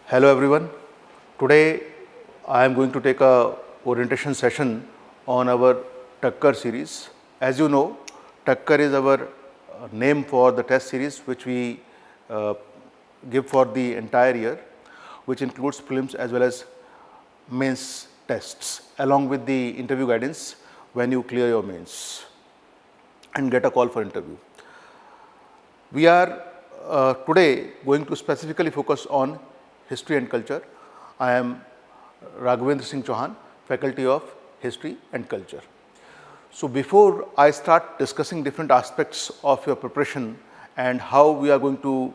Hello everyone. Today I am going to take a orientation session on our Takkar series. As you know, Takkar is our name for the test series which we give for the entire year, which includes prelims as well as mains tests along with the interview guidance when you clear your mains and get a call for interview. We are today going to specifically focus on history and culture. I am Raghavendra Singh Chauhan, faculty of history and culture. So before I start discussing different aspects of your preparation and how we are going to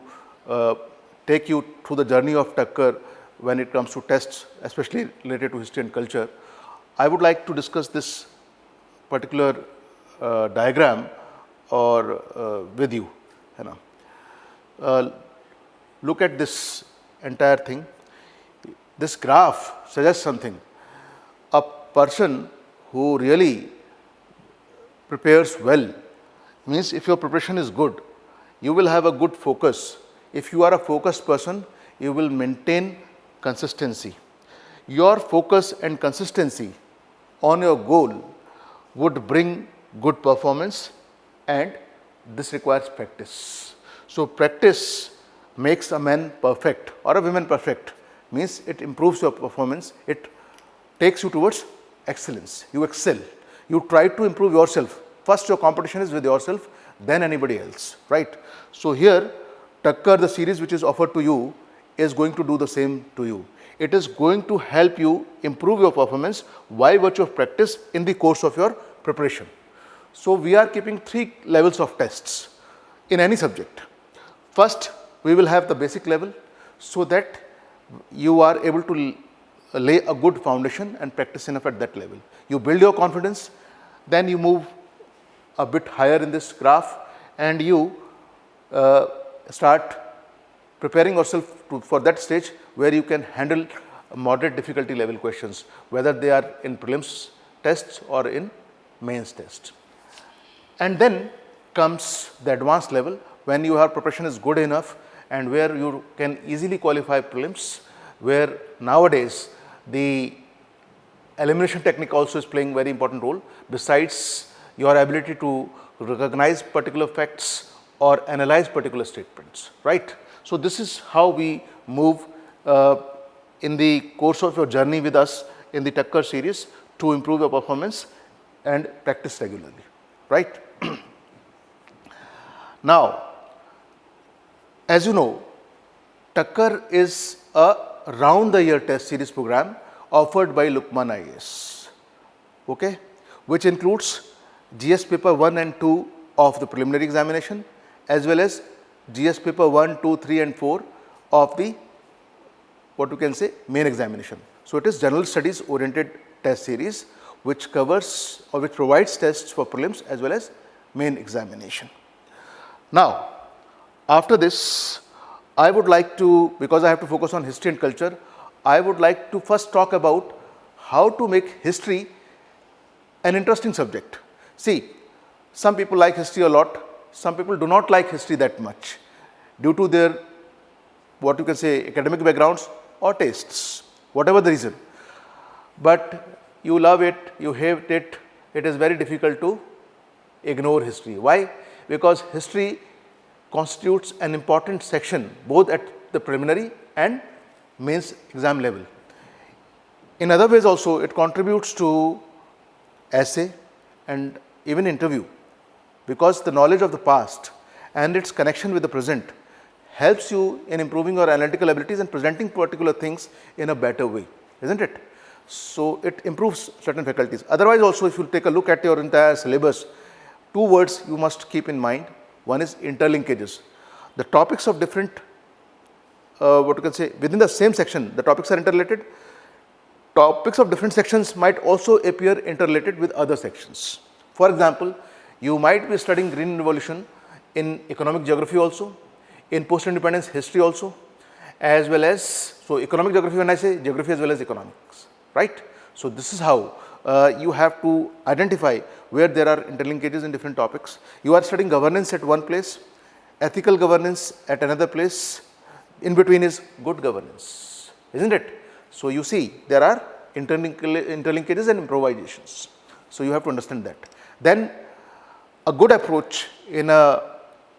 take you through the journey of Takkar when it comes to tests, especially related to history and culture, I would like to discuss this particular diagram or with you. Look at this entire thing. This graph suggests something. A person who really prepares well means if your preparation is good, you will have a good focus. If you are a focused person, you will maintain consistency. Your focus and consistency on your goal would bring good performance, and this requires practice. So practice makes a man perfect or a woman perfect, means it improves your performance, it takes you towards excellence, you excel, you try to improve yourself. First your competition is with yourself, then anybody else, right? So here Takkar, the series which is offered to you, is going to do the same to you. It is going to help you improve your performance by virtue of practice in the course of your preparation. So we are keeping 3 levels of tests in any subject. First, we will have the basic level so that you are able to lay a good foundation and practice enough at that level. You build your confidence, then you move a bit higher in this graph and you start preparing yourself for that stage where you can handle moderate difficulty level questions, whether they are in prelims tests or in mains tests. And then comes the advanced level when your preparation is good enough and where you can easily qualify prelims, where nowadays the elimination technique also is playing very important role, besides your ability to recognize particular facts or analyze particular statements, right? So this is how we move in the course of your journey with us in the Takkar series to improve your performance and practice regularly, right? Now, as you know, Takkar is a round the year test series program offered by Lukmaan IAS, okay, which includes GS paper 1 and 2 of the preliminary examination as well as GS paper 1, 2, 3 and 4 of the what you can say main examination. So it is general studies oriented test series which covers or which provides tests for prelims as well as main examination. Now, after this, I would like to, because I have to focus on history and culture, I would like to first talk about how to make history an interesting subject. See, some people like history a lot, some people do not like history that much due to their what you can say academic backgrounds or tastes, whatever the reason. But you love it, you hate it, it is very difficult to ignore history. Why? Because history constitutes an important section both at the preliminary and mains exam level. In other ways also it contributes to essay and even interview, because the knowledge of the past and its connection with the present helps you in improving your analytical abilities and presenting particular things in a better way, isn't it? So it improves certain faculties. Otherwise also, if you take a look at your entire syllabus, 2 words you must keep in mind. One is interlinkages. The topics of different, what you can say, within the same section, the topics are interrelated. Topics of different sections might also appear interrelated with other sections. For example, you might be studying Green Revolution in economic geography also, in post-independence history also, as well as, so economic geography when I say geography as well as economics, right? So this is how you have to identify where there are interlinkages in different topics. You are studying governance at one place, ethical governance at another place, in between is good governance, isn't it? So you see there are interlinkages and improvisations. So you have to understand that. Then a good approach in a,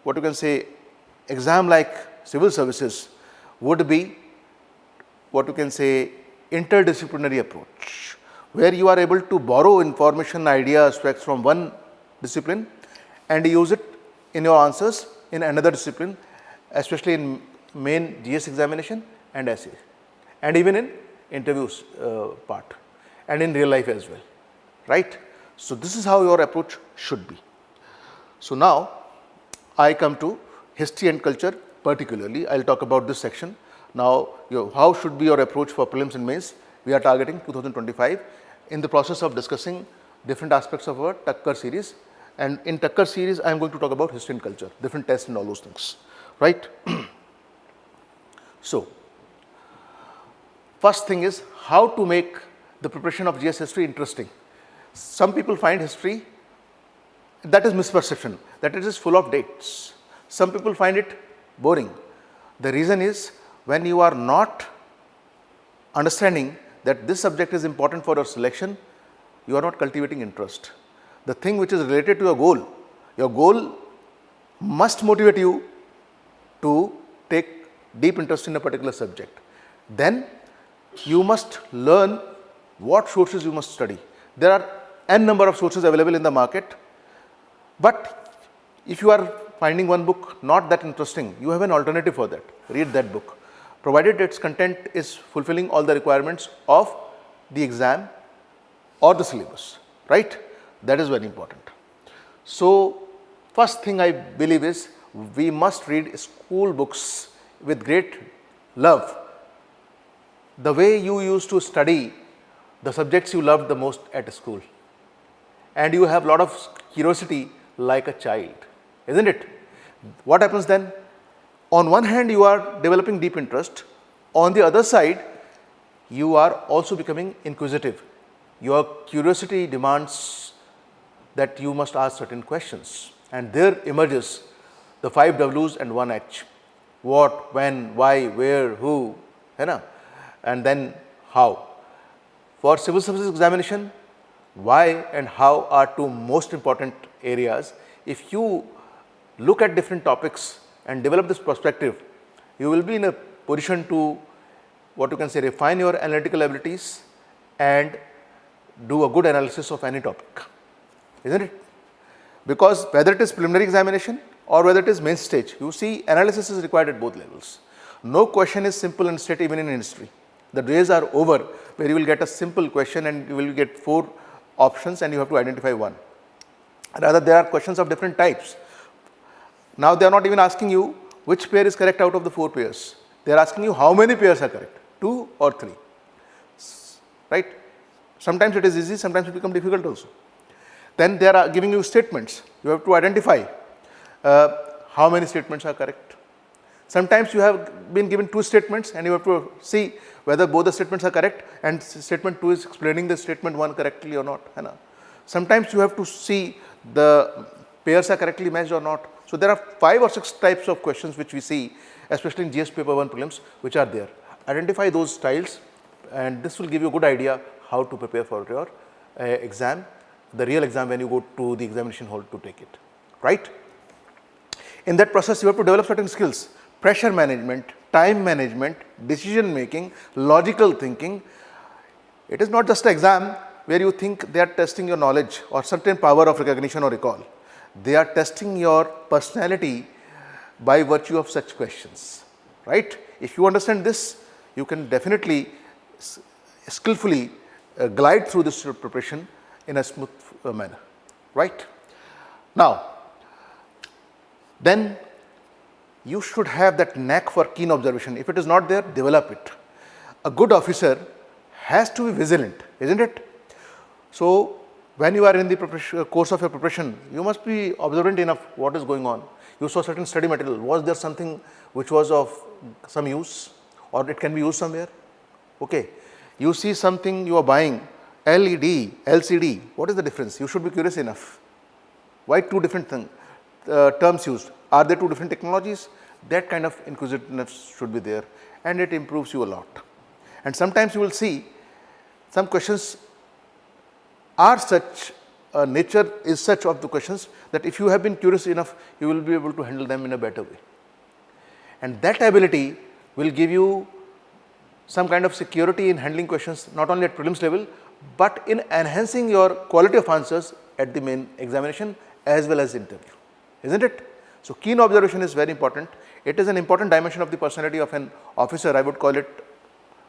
what you can say, exam like civil services would be, what you can say, interdisciplinary approach, where you are able to borrow information, ideas, facts from one discipline and use it in your answers in another discipline, especially in main GS examination and essay, and even in interviews part, and in real life as well, right? So this is how your approach should be. So now I come to history and culture particularly. I will talk about this section. Now, how should be your approach for prelims and mains? We are targeting 2025. In the process of discussing different aspects of our Takkar series, and in Takkar series I am going to talk about history and culture, different tests and all those things, right? So, first thing is how to make the preparation of GS history interesting. Some people find history, that is misperception, that it is full of dates. Some people find it boring. The reason is, when you are not understanding that this subject is important for your selection, you are not cultivating interest. The thing which is related to your goal must motivate you to take deep interest in a particular subject. Then you must learn what sources you must study. There are n number of sources available in the market, but if you are finding one book not that interesting, you have an alternative for that. Read that book, provided its content is fulfilling all the requirements of the exam or the syllabus, right? That is very important. So, first thing I believe is we must read school books with great love. The way you used to study the subjects you loved the most at school, and you have a lot of curiosity like a child, isn't it? What happens then? On one hand, you are developing deep interest. On the other side, you are also becoming inquisitive. Your curiosity demands that you must ask certain questions, and there emerges the 5 W's and 1 H. What, when, why, where, who, and then how. For civil services examination, why and how are two most important areas. If you look at different topics and develop this perspective, you will be in a position to, what you can say, refine your analytical abilities and do a good analysis of any topic, isn't it? Because whether it is preliminary examination or whether it is main stage, you see analysis is required at both levels. No question is simple and straight even in history. The days are over where you will get a simple question and you will get 4 options and you have to identify one. Rather, there are questions of different types. Now, they are not even asking you which pair is correct out of the 4 pairs. They are asking you how many pairs are correct, 2 or 3, right? Sometimes it is easy, sometimes it becomes difficult also. Then they are giving you statements. You have to identify how many statements are correct. Sometimes you have been given 2 statements and you have to see whether both the statements are correct and statement 2 is explaining the statement 1 correctly or not. Sometimes you have to see the pairs are correctly matched or not. So there are 5 or 6 types of questions which we see, especially in GS paper 1 prelims, which are there. Identify those styles and this will give you a good idea how to prepare for your exam, the real exam when you go to the examination hall to take it, right? In that process, you have to develop certain skills: pressure management, time management, decision making, logical thinking. It is not just an exam where you think they are testing your knowledge or certain power of recognition or recall. They are testing your personality by virtue of such questions, right? If you understand this, you can definitely skillfully glide through this preparation in a smooth manner, right? Now, then you should have that knack for keen observation. If it is not there, develop it. A good officer has to be vigilant, isn't it? So, when you are in the course of your preparation, you must be observant enough what is going on. You saw certain study material. Was there something which was of some use or it can be used somewhere? Okay. You see something you are buying, LED, LCD, what is the difference? You should be curious enough. Why 2 different terms used? Are there two different technologies? That kind of inquisitiveness should be there, and it improves you a lot. And sometimes you will see some questions are such, nature is such of the questions that if you have been curious enough, you will be able to handle them in a better way. And that ability will give you some kind of security in handling questions, not only at prelims level, but in enhancing your quality of answers at the main examination as well as interview, isn't it? So, keen observation is very important. It is an important dimension of the personality of an officer. I would call it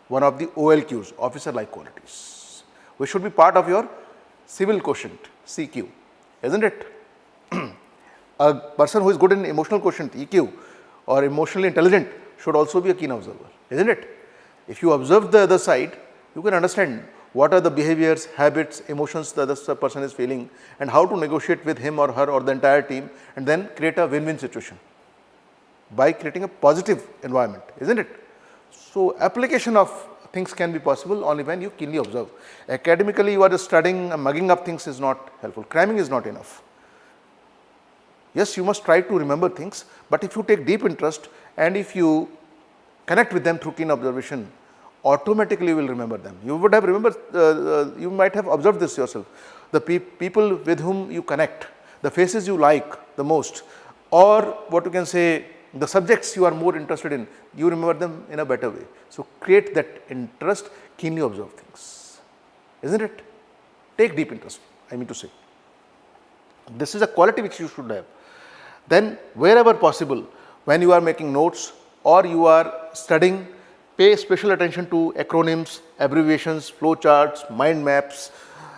one of the OLQs, officer-like qualities, which should be part of your civil quotient, CQ, isn't it? A person who is good in emotional quotient, EQ, or emotionally intelligent should also be a keen observer, isn't it? If you observe the other side, you can understand what are the behaviors, habits, emotions the other person is feeling, and how to negotiate with him or her or the entire team, and then create a win-win situation by creating a positive environment, isn't it? So, application of things can be possible only when you keenly observe. Academically, you are just studying and mugging up things is not helpful. Cramming is not enough. Yes, you must try to remember things, but if you take deep interest and if you connect with them through keen observation, automatically you will remember them. You would have remembered, you might have observed this yourself. The people with whom you connect, the faces you like the most, or what you can say, the subjects you are more interested in, you remember them in a better way. So, create that interest, keenly observe things, isn't it? Take deep interest, I mean to say. This is a quality which you should have. Then, wherever possible, when you are making notes or you are studying, pay special attention to acronyms, abbreviations, flow charts, mind maps,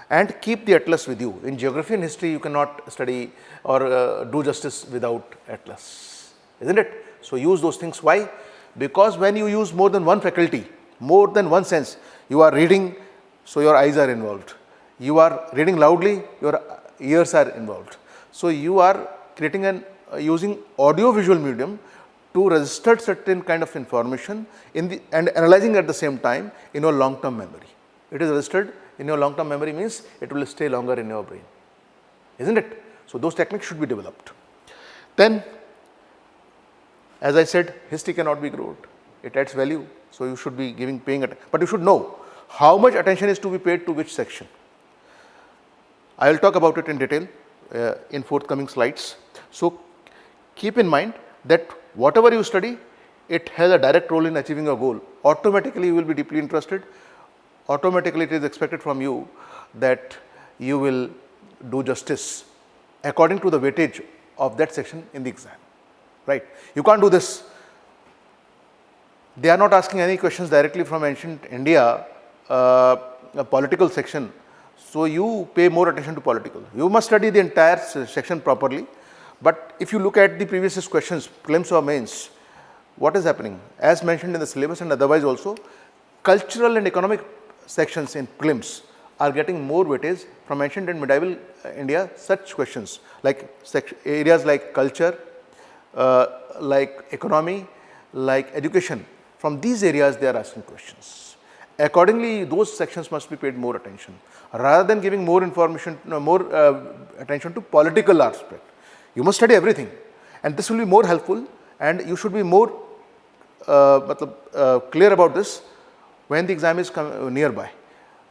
and keep the atlas with you. In geography and history, you cannot study or do justice without atlas, isn't it? So, use those things. Why? Because when you use more than one faculty, more than one sense, you are reading, so your eyes are involved. You are reading loudly, your ears are involved. So, you are creating an using audio visual medium to register certain kind of information in the and analyzing at the same time in your long term memory. It is registered in your long term memory means it will stay longer in your brain, isn't it? So, those techniques should be developed. Then, as I said, history cannot be ignored, it adds value. So, you should be paying attention, but you should know how much attention is to be paid to which section. I will talk about it in detail in forthcoming slides. So, keep in mind that whatever you study, it has a direct role in achieving a goal. Automatically, you will be deeply interested. Automatically, it is expected from you that you will do justice according to the weightage of that section in the exam, right? You can't do this. They are not asking any questions directly from ancient India, a political section. So, you pay more attention to political. You must study the entire section properly. But if you look at the previous questions, prelims or mains, what is happening? As mentioned in the syllabus and otherwise also, cultural and economic sections in prelims are getting more weightage from ancient and medieval India. Such questions like areas like culture, like economy, like education, from these areas they are asking questions. Accordingly, those sections must be paid more attention rather than giving more information, more attention to political aspect. You must study everything, and this will be more helpful, and you should be more clear about this when the exam is nearby.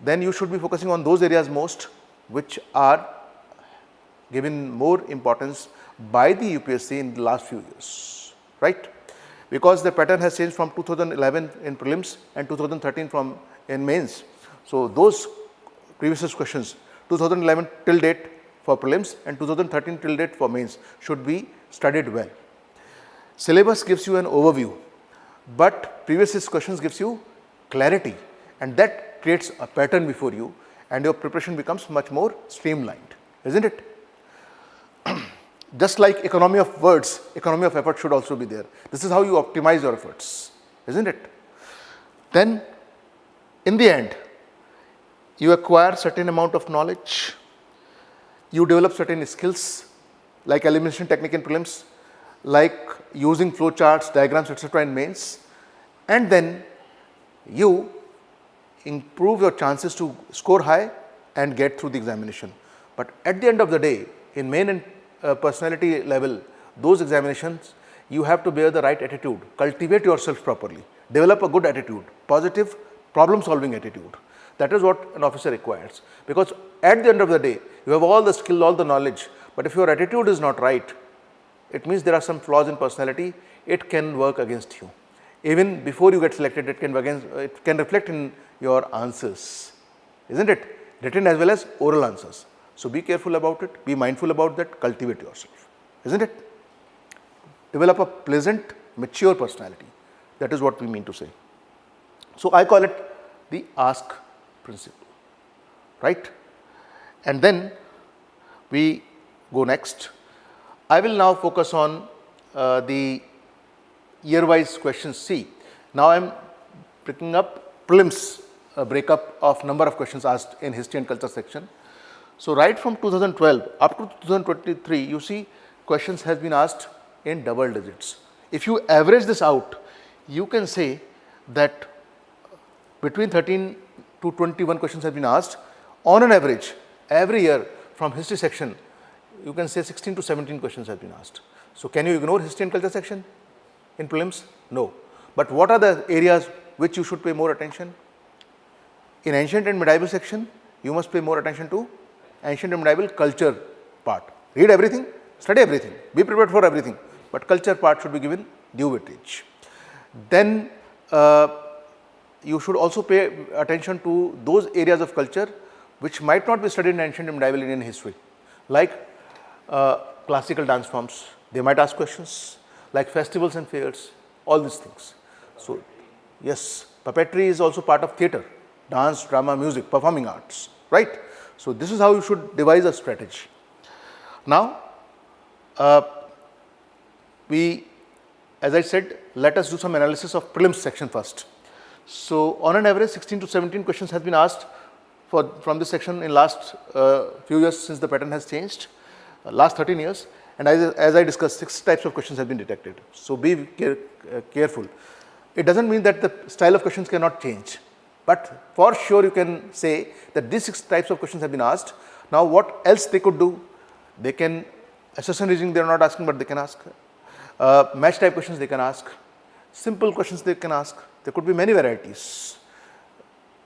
Then you should be focusing on those areas most which are given more importance by the UPSC in the last few years, right? Because the pattern has changed from 2011 in prelims and 2013 from in mains. So, those previous questions 2011 till date for prelims and 2013 till date for mains should be studied well. Syllabus gives you an overview, but previous questions gives you clarity, and that creates a pattern before you, and your preparation becomes much more streamlined, isn't it? Just like economy of words, economy of effort should also be there. This is how you optimize your efforts, isn't it? Then, in the end, you acquire certain amount of knowledge, you develop certain skills like elimination technique in prelims, like using flow charts, diagrams, etc. in mains, and then you improve your chances to score high and get through the examination. But at the end of the day, in main and personality level, those examinations, you have to bear the right attitude, cultivate yourself properly, develop a good attitude, positive problem solving attitude. That is what an officer requires, because at the end of the day, you have all the skill, all the knowledge, but if your attitude is not right, it means there are some flaws in personality, it can work against you. Even before you get selected, it can reflect in your answers, isn't it? Written as well as oral answers. So be careful about it, be mindful about that, cultivate yourself, isn't it? Develop a pleasant, mature personality. That is what we mean to say. So I call it the ask principle, right? And then we go next. I will now focus on the year-wise questions. See, now I am picking up prelims breakup of number of questions asked in history and culture section. So right from 2012 up to 2023, you see questions has been asked in double digits. If you average this out, you can say that between 13 to 21 questions have been asked on an average every year from history section. You can say 16 to 17 questions have been asked. So can you ignore history and culture section in prelims? No. But what are the areas which you should pay more attention? In ancient and medieval section, you must pay more attention to ancient and medieval culture part. Read everything, study everything, be prepared for everything, but culture part should be given due weightage. Then you should also pay attention to those areas of culture which might not be studied in ancient and medieval Indian history, like classical dance forms, they might ask questions, like festivals and fairs, all these things. So yes, puppetry is also part of theatre, dance, drama, music, performing arts, right? So this is how you should devise a strategy. Now, as I said, let us do some analysis of prelims section first. So on an average, 16 to 17 questions has been asked from this section in last few years since the pattern has changed, last 13 years. And as I discussed, 6 types of questions have been detected. So be careful. It doesn't mean that the style of questions cannot change, but for sure you can say that these 6 types of questions have been asked. Now what else they could do? They can, assertion reasoning they are not asking, but they can ask. Match type questions they can ask. Simple questions they can ask. There could be many varieties.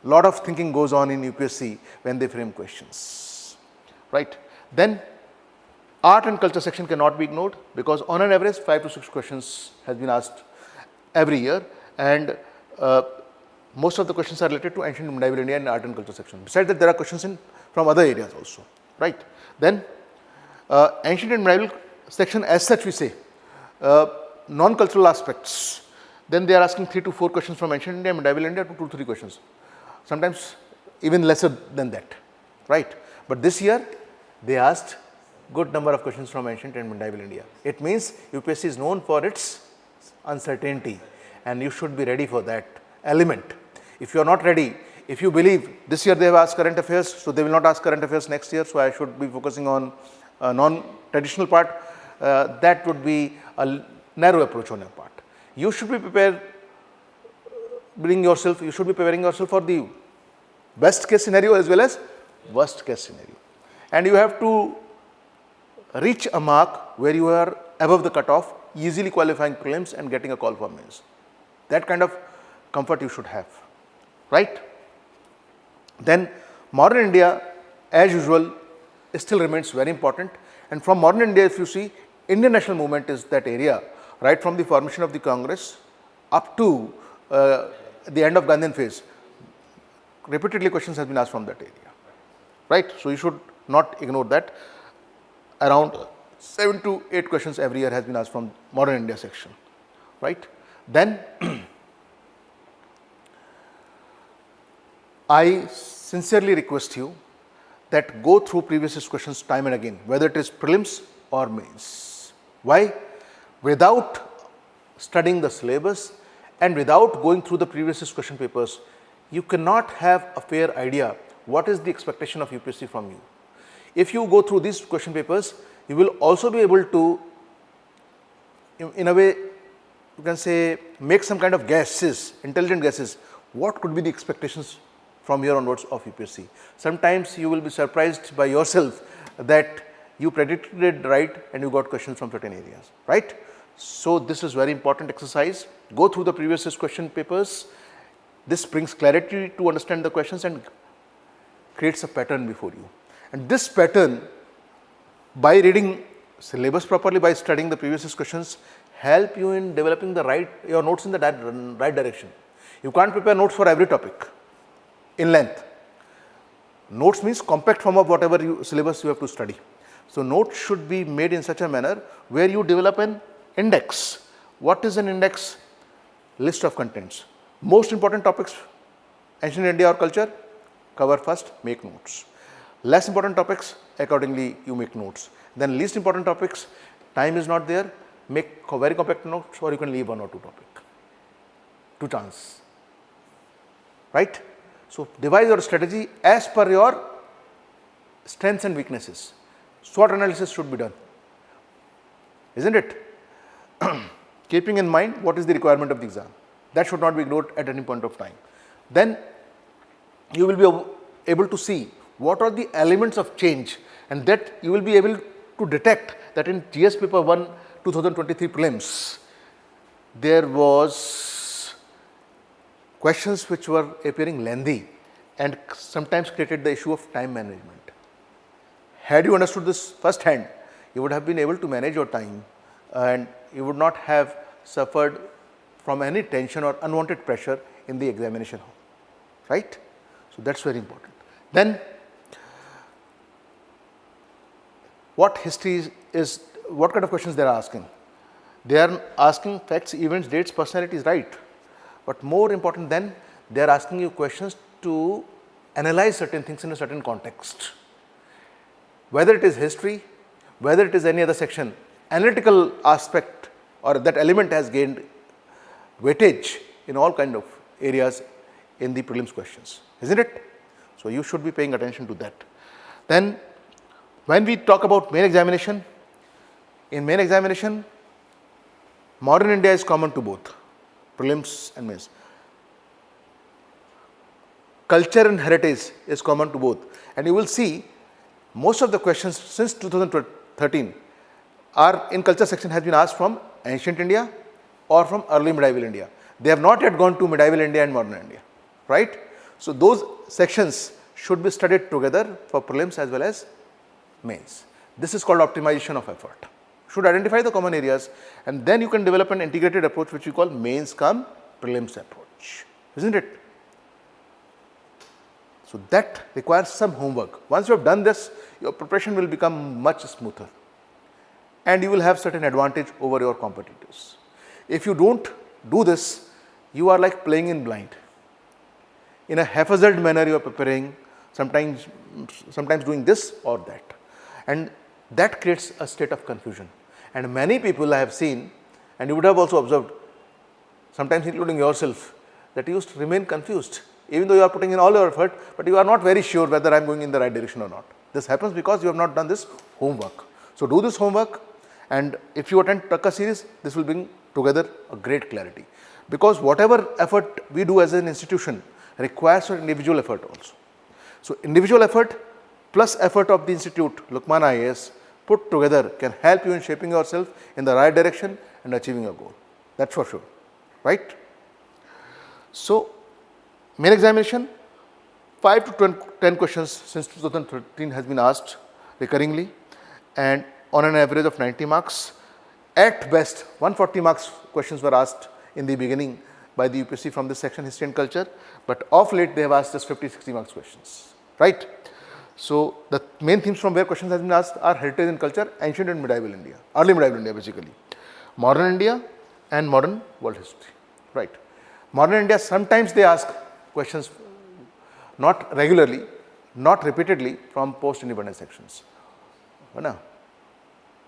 Lot of thinking goes on in UPSC when they frame questions, right? Then art and culture section cannot be ignored, because on an average 5 to 6 questions has been asked every year, and most of the questions are related to ancient and medieval India and art and culture section. Besides that, there are questions from other areas also, right? Then ancient and medieval section as such we say, non-cultural aspects, then they are asking 3 to 4 questions from ancient India and medieval India to 2 to 3 questions, sometimes even lesser than that, right? But this year they asked good number of questions from ancient and medieval India. It means UPSC is known for its uncertainty, and you should be ready for that element. If you are not ready, if you believe this year they have asked current affairs, so they will not ask current affairs next year, so I should be focusing on non-traditional part, that would be a narrow approach on your part. You should be prepared, you should be preparing yourself for the best case scenario as well as worst case scenario. And you have to reach a mark where you are above the cutoff, easily qualifying prelims and getting a call for mains. That kind of comfort you should have, right? Then modern India, as usual, still remains very important. And from modern India, if you see, Indian national movement is that area, right from the formation of the Congress up to the end of Gandhian phase. Repeatedly questions have been asked from that area, right? So you should not ignore that. Around 7 to 8 questions every year has been asked from modern India section, right? Then I sincerely request you that go through previous questions time and again, whether it is prelims or mains. Why? Without studying the syllabus and without going through the previous question papers, you cannot have a fair idea what is the expectation of UPSC from you. If you go through these question papers, you will also be able to, in a way, you can say, make some kind of guesses, intelligent guesses, what could be the expectations from here onwards of UPSC. Sometimes you will be surprised by yourself that you predicted it right and you got questions from certain areas, right? So this is very important exercise. Go through the previous year's question papers. This brings clarity to understand the questions and creates a pattern before you. And this pattern, by reading syllabus properly, by studying the previous year's questions, help you in developing your notes in the right direction. You can't prepare notes for every topic in length. Notes means compact form of whatever syllabus you have to study. So notes should be made in such a manner where you develop an index. What is an index? List of contents. Most important topics, ancient India or culture, cover first, make notes. Less important topics, accordingly you make notes. Then least important topics, time is not there, make very compact notes, or you can leave one or two topics to chance, right? So devise your strategy as per your strengths and weaknesses. SWOT analysis should be done, isn't it? Keeping in mind what is the requirement of the exam. That should not be ignored at any point of time. Then you will be able to see what are the elements of change, and that you will be able to detect that in GS paper 1 2023 prelims there was questions which were appearing lengthy and sometimes created the issue of time management. Had you understood this first hand, you would have been able to manage your time and you would not have suffered from any tension or unwanted pressure in the examination hall, right? So that's very important. Then what history is, what kind of questions they are asking? They are asking facts, events, dates, personalities, right? But more important than, they are asking you questions to analyze certain things in a certain context. Whether it is history, whether it is any other section, analytical aspect or that element has gained weightage in all kind of areas in the prelims questions, isn't it? So you should be paying attention to that. Then when we talk about main examination, in main examination, modern India is common to both prelims and mains. Culture and heritage is common to both, and you will see most of the questions since 2013 are in culture section has been asked from ancient India or from early medieval India. They have not yet gone to medieval India and modern India, right? So those sections should be studied together for prelims as well as mains. This is called optimization of effort. Should identify the common areas and then you can develop an integrated approach which we call mains cum prelims approach, isn't it? So that requires some homework. Once you have done this, your preparation will become much smoother and you will have certain advantage over your competitors. If you don't do this, you are like playing in blind. In a haphazard manner you are preparing, sometimes doing this or that, and that creates a state of confusion. And many people I have seen, and you would have also observed, sometimes including yourself, that you used to remain confused even though you are putting in all your effort, but you are not very sure whether I am going in the right direction or not. This happens because you have not done this homework. So do this homework, and if you attend Takkar series, this will bring together a great clarity, because whatever effort we do as an institution requires an individual effort also. So individual effort plus effort of the institute, Lukmaan IAS, put together can help you in shaping yourself in the right direction and achieving a goal. That's for sure, right? So main examination, 5 to 10 questions since 2013 has been asked recurringly, and on an average of 90 marks. At best, 140 marks questions were asked in the beginning by the UPSC from this section, history and culture, but of late they have asked us 50-60 marks questions, right? So the main themes from where questions have been asked are heritage and culture, ancient and medieval India, early medieval India basically, modern India and modern world history, right? Modern India, sometimes they ask questions, not regularly, not repeatedly, from post-independence sections.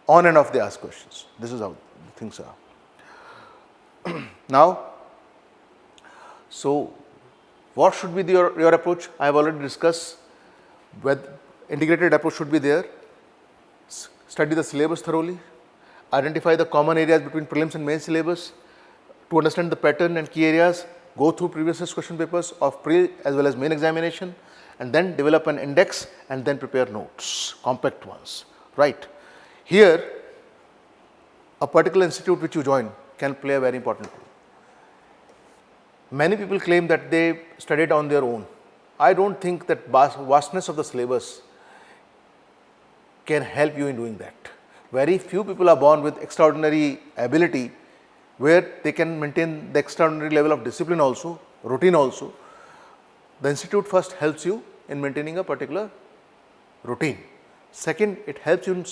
On and off they ask questions. This is how things are. Now, so what should be your approach? I have already discussed whether integrated approach should be there. Study the syllabus thoroughly, identify the common areas between prelims and main syllabus. To understand the pattern and key areas, go through previous year's question papers of pre as well as main examination, and then develop an index and then prepare notes, compact ones. right? Here, a particular institute which you join can play a very important role. Many people claim that they studied on their own. I don't think that vastness of the syllabus can help you in doing that. Very few people are born with extraordinary ability where they can maintain the extraordinary level of discipline also, routine also. The institute first helps you in maintaining a particular routine. Second, it helps you in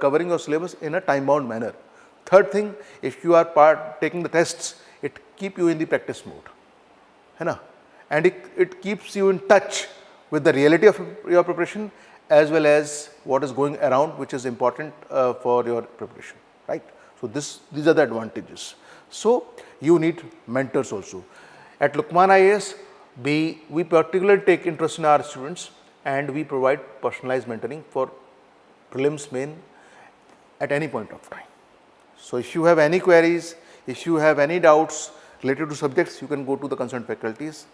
covering your syllabus in a time-bound manner. Third thing, if you are taking the tests, it keeps you in the practice mode, है ना? And it keeps you in touch with the reality of your preparation as well as what is going around, which is important for your preparation, right? So these are the advantages. So you need mentors also. At Lukmaan IAS, we particularly take interest in our students and we provide personalized mentoring for prelims, main at any point of time. So if you have any queries, if you have any doubts related to subjects, you can go to the concerned faculties.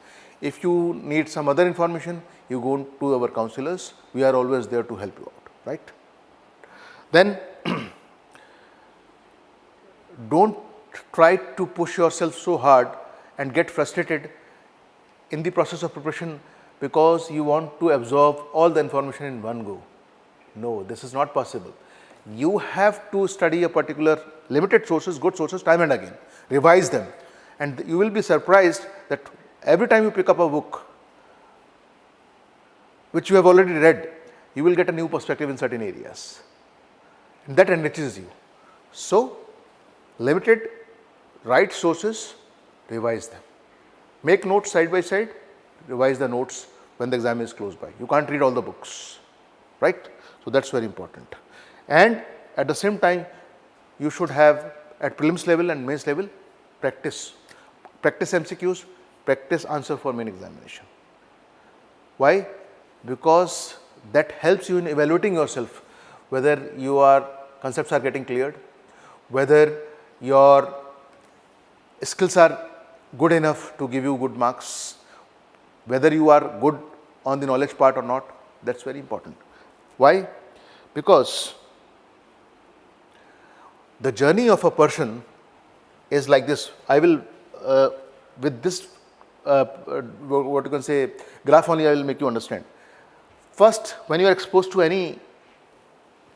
If you need some other information, you go to our counselors. We are always there to help you out, right? Then don't try to push yourself so hard and get frustrated in the process of preparation because you want to absorb all the information in one go. No, this is not possible. You have to study a particular limited sources, good sources, time and again, revise them, and you will be surprised that every time you pick up a book which you have already read, you will get a new perspective in certain areas, and that enriches you. So, limited, right sources, revise them. Make notes side by side, revise the notes when the exam is close by. You can't read all the books, right? So that's very important. And at the same time, you should have at prelims level and mains level practice MCQs, practice answer for main examination. Why? Because that helps you in evaluating yourself, whether your concepts are getting cleared, whether your skills are good enough to give you good marks, whether you are good on the knowledge part or not. That's very important. Why? Because the journey of a person is like this. I will, with this, what you can say, graph only, I will make you understand. First, when you are exposed to any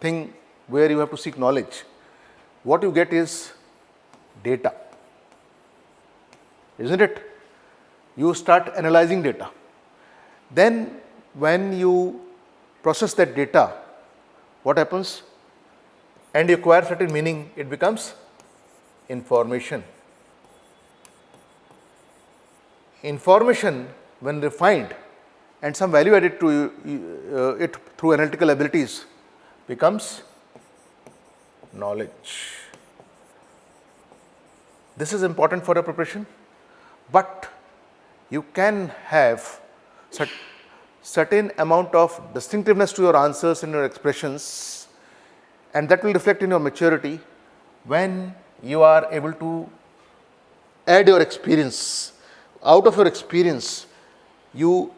thing where you have to seek knowledge, what you get is data, isn't it? You start analyzing data. Then when you process that data, what happens? And you acquire certain meaning, it becomes information. Information, when refined and some value added to it through analytical abilities, becomes knowledge. This is important for a preparation, but you can have certain amount of distinctiveness to your answers and your expressions, and that will reflect in your maturity when you are able to add your experience. Out of your experience, you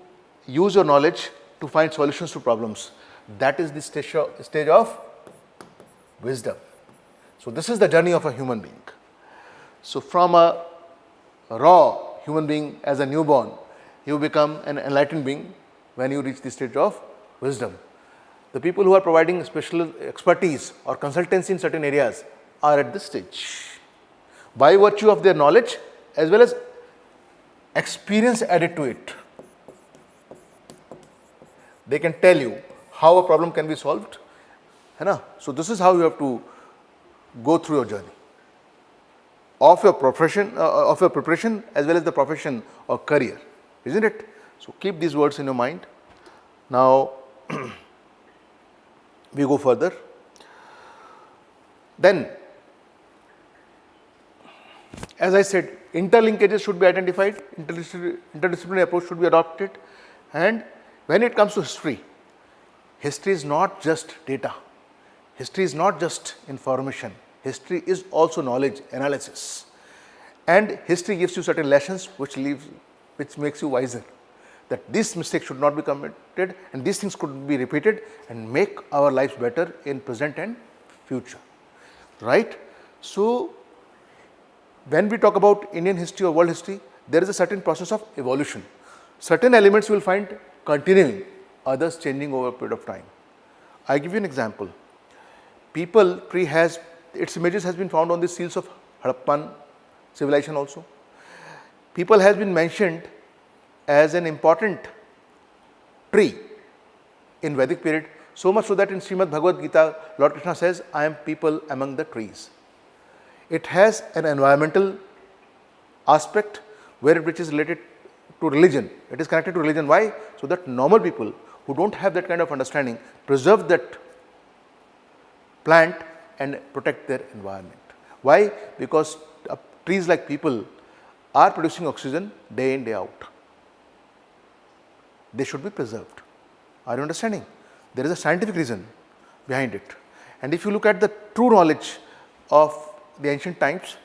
use your knowledge to find solutions to problems. That is the stage of wisdom. So this is the journey of a human being. So from a raw human being as a newborn, you become an enlightened being when you reach the stage of wisdom. The people who are providing special expertise or consultancy in certain areas are at this stage by virtue of their knowledge as well as experience added to it. They can tell you how a problem can be solved. So this is how you have to go through your journey of your profession, of your preparation as well as the profession or career, isn't it? So keep these words in your mind. Now we go further. Then, as I said, interlinkages should be identified, interdisciplinary approach should be adopted, and when it comes to history, history is not just data, history is not just information, history is also knowledge, analysis, and history gives you certain lessons which makes you wiser. that this mistake should not be committed and these things could be repeated and make our lives better in present and future, right? So, when we talk about Indian history or world history, there is a certain process of evolution. Certain elements you will find continuing, others changing over a period of time. I give you an example. People tree has, its images has been found on the seals of Harappan civilization also. People has been mentioned as an important tree in Vedic period, so much so that in Srimad Bhagavad Gita, Lord Krishna says, I am people among the trees. It has an environmental aspect which is related to religion. It is connected to religion. Why? So that normal people who don't have that kind of understanding preserve that plant and protect their environment. Why? Because trees like people are producing oxygen day in, day out. They should be preserved. Are you understanding? There is a scientific reason behind it. And if you look at the true knowledge of the ancient times,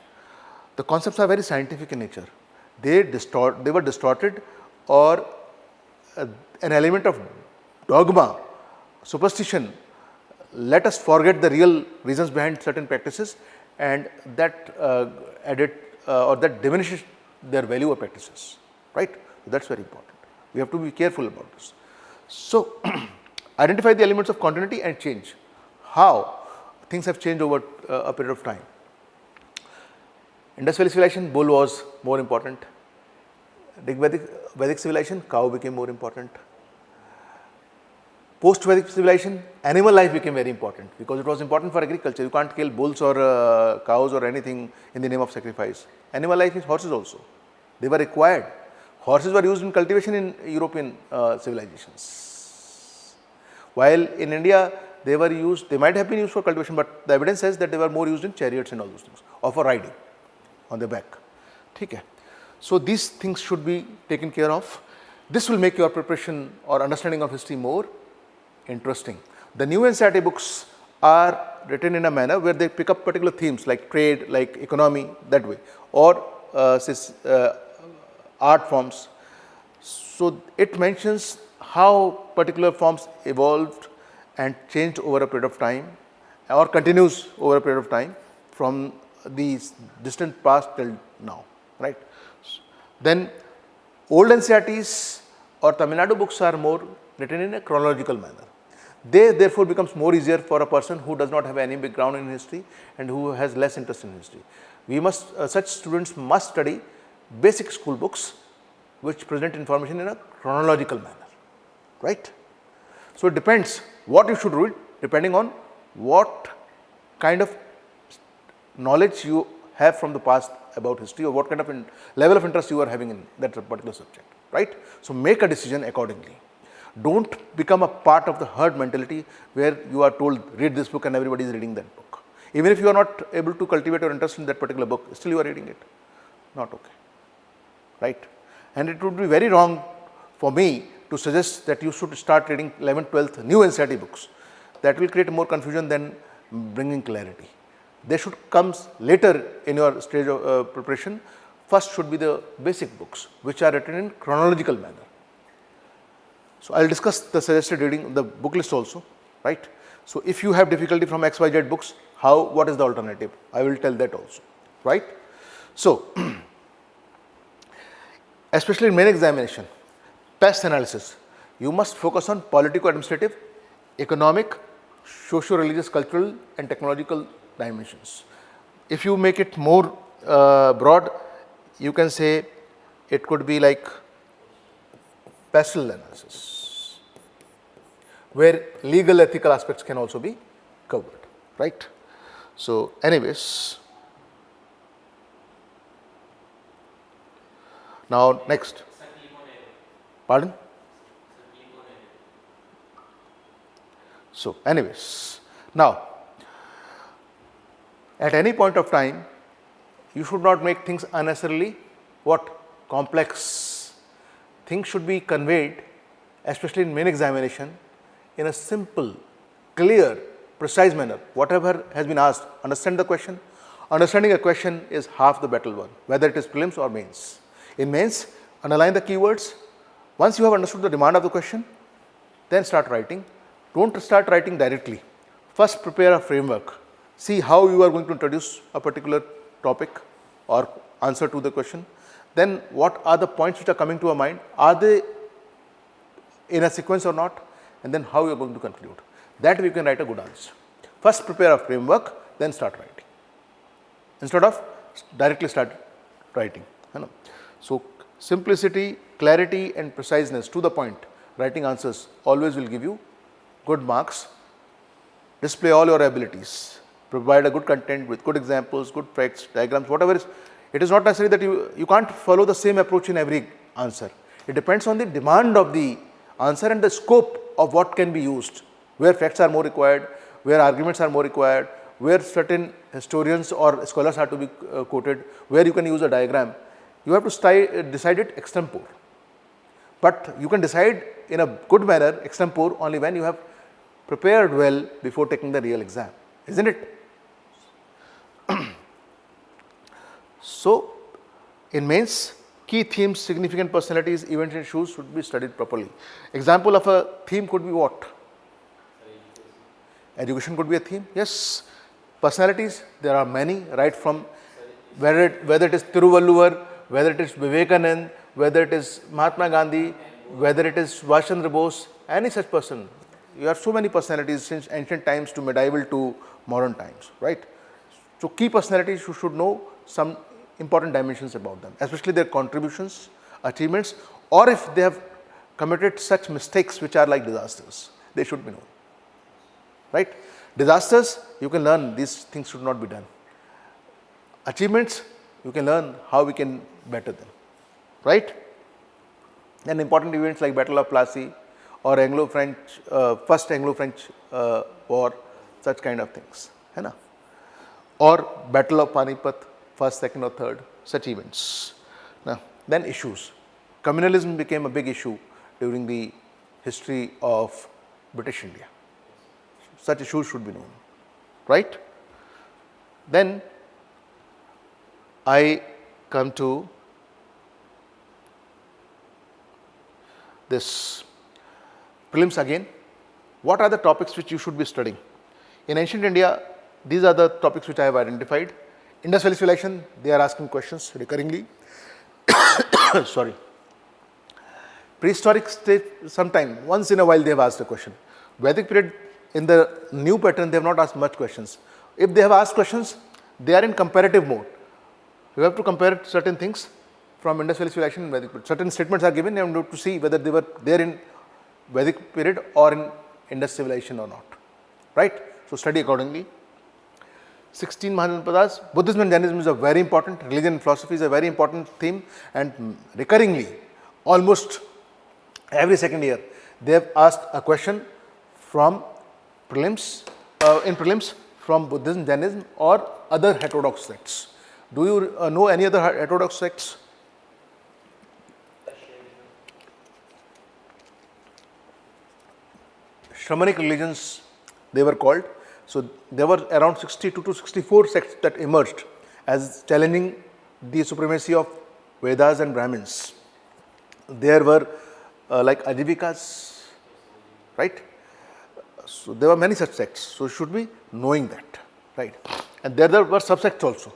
the concepts are very scientific in nature. They were distorted, or an element of dogma, superstition, let us forget the real reasons behind certain practices, and that added or that diminishes their value or practices, right? That is very important. We have to be careful about this. So, identify the elements of continuity and change. How things have changed over a period of time. Indus Valley civilization, bull was more important. Vedic civilization, cow became more important. Post-Vedic civilization, animal life became very important because it was important for agriculture. You can't kill bulls or cows or anything in the name of sacrifice. Animal life is horses also. They were required. Horses were used in cultivation in European civilizations. While in India, they were used, they might have been used for cultivation, but the evidence says that they were more used in chariots and all those things, or for riding on the back. Okay. So, these things should be taken care of. This will make your preparation or understanding of history more interesting. The new NCERT books are written in a manner where they pick up particular themes like trade, like economy, that way, or art forms. So, it mentions how particular forms evolved and changed over a period of time or continues over a period of time from the distant past till now, right. Then old NCERTs or Tamil Nadu books are more written in a chronological manner. They therefore becomes more easier for a person who does not have any background in history and who has less interest in history. We must, such students must study basic school books which present information in a chronological manner, right. So, it depends what you should read depending on what kind of knowledge you have from the past about history or what kind of level of interest you are having in that particular subject, right. So, make a decision accordingly. Don't become a part of the herd mentality where you are told read this book and everybody is reading that book. Even if you are not able to cultivate your interest in that particular book, still you are reading it. Not okay, right. And it would be very wrong for me to suggest that you should start reading 11th, 12th new NCERT books. That will create more confusion than bringing clarity. They should come later in your stage of preparation. First should be the basic books which are written in chronological manner. So, I will discuss the suggested reading, the book list also, right. So, if you have difficulty from XYZ books, what is the alternative? I will tell that also, right. So, especially in main examination, past analysis, you must focus on politico-administrative, economic, socio-religious, cultural and technological dimensions. If you make it more broad, you can say it could be like pastoral analysis, where legal ethical aspects can also be covered, right. So, anyways, now next, pardon. So, anyways, now at any point of time you should not make things unnecessarily complex. Things should be conveyed, especially in main examination, in a simple, clear, precise manner. Whatever has been asked, understand the question. Understanding a question is half the battle won, whether it is prelims or mains. In mains, underline the keywords, Once you have understood the demand of the question, then start writing. Don't start writing directly. First prepare a framework. See how you are going to introduce a particular topic or answer to the question. Then what are the points which are coming to your mind? Are they in a sequence or not? And then how you are going to conclude. That way you can write a good answer. First prepare a framework, then start writing. Instead of directly start writing. So simplicity, clarity and preciseness, to the point, writing answers always will give you good marks. Display all your abilities. Provide a good content with good examples, good facts, diagrams, whatever is. It is not necessary that you can't follow the same approach in every answer. It depends on the demand of the answer and the scope of what can be used, where facts are more required, where arguments are more required, where certain historians or scholars are to be quoted, where you can use a diagram. You have to decide it extempore. But you can decide in a good manner extempore only when you have prepared well before taking the real exam, isn't it? So, in mains, key themes, significant personalities, events and issues should be studied properly. Example of a theme could be what? Education could be a theme, yes. Personalities, there are many, right from whether it is Thiruvalluvar, whether it is Vivekanand, whether it is Mahatma Gandhi, whether it is Subhash Chandra Bose, any such person. You have so many personalities since ancient times to medieval to modern times, right? So, key personalities, you should know some important dimensions about them, especially their contributions, achievements, or if they have committed such mistakes which are like disasters, they should be known, right? Disasters, you can learn these things should not be done. Achievements, you can learn how we can better them, right? And important events like Battle of Plassey or Anglo-French, first Anglo-French war, such kind of things, or Battle of Panipat, first, second or third, such events. Then issues. Communalism became a big issue during the history of British India. Such issues should be known, right? Then I come to this prelims again. What are the topics which you should be studying? In ancient India, these are the topics which I have identified. Indus Valley Civilization, they are asking questions recurringly. Sorry. Prehistoric state, sometime, once in a while they have asked a question. Vedic period, in the new pattern, they have not asked much questions. If they have asked questions, they are in comparative mode. You have to compare certain things from Indus Valley Civilization and Vedic period. Certain statements are given, you have to see whether they were there in Vedic period or in Indus Civilization or not, right? So, study accordingly. 16 Mahajanpadas, Buddhism and Jainism is a very important, religion and philosophy is a very important theme, and recurringly, almost every second year, they have asked a question from prelims, in prelims from Buddhism, Jainism or other heterodox sects. Do you know any other heterodox sects? Shamanic religions, they were called. So, there were around 62 to 64 sects that emerged as challenging the supremacy of Vedas and Brahmins. There were like Ajivikas, right? So, there were many such sects. So, you should be knowing that, right? And there were subsects also.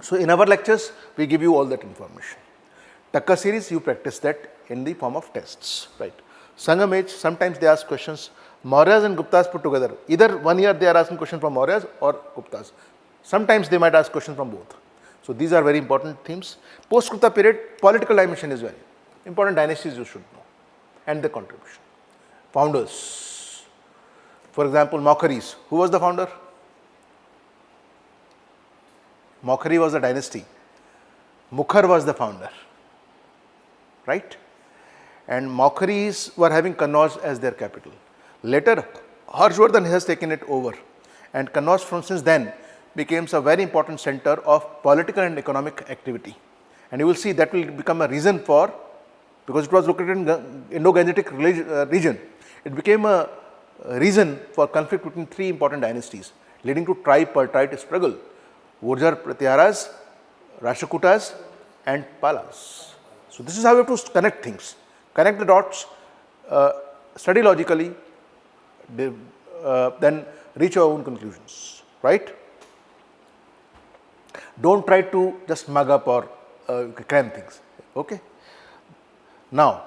So, in our lectures, we give you all that information. Takkar series, you practice that in the form of tests, right? Sangam age, sometimes they ask questions. Mauryas and Guptas put together. Either 1 year they are asking questions from Mauryas or Guptas. Sometimes they might ask questions from both. So, these are very important themes. Post-Gupta period, political dimension is very important. Dynasties you should know and the contribution. Founders. For example, Maukharis. Who was the founder? Maukhari was the dynasty. Mukhar was the founder, right? And Maukharis were having Kannauj as their capital. Later, Harshvardhan has taken it over, and Kannauj from since then becomes a very important center of political and economic activity. And you will see that will become a reason for, because it was located in Indo-Gangetic region, it became a reason for conflict between three important dynasties, leading to tripartite struggle: Gurjar Pratyaras, Rashtrakutas and Palas. So, this is how you have to connect things, connect the dots, study logically, then reach your own conclusions, right? Don't try to just mug up or cram things, okay? Now,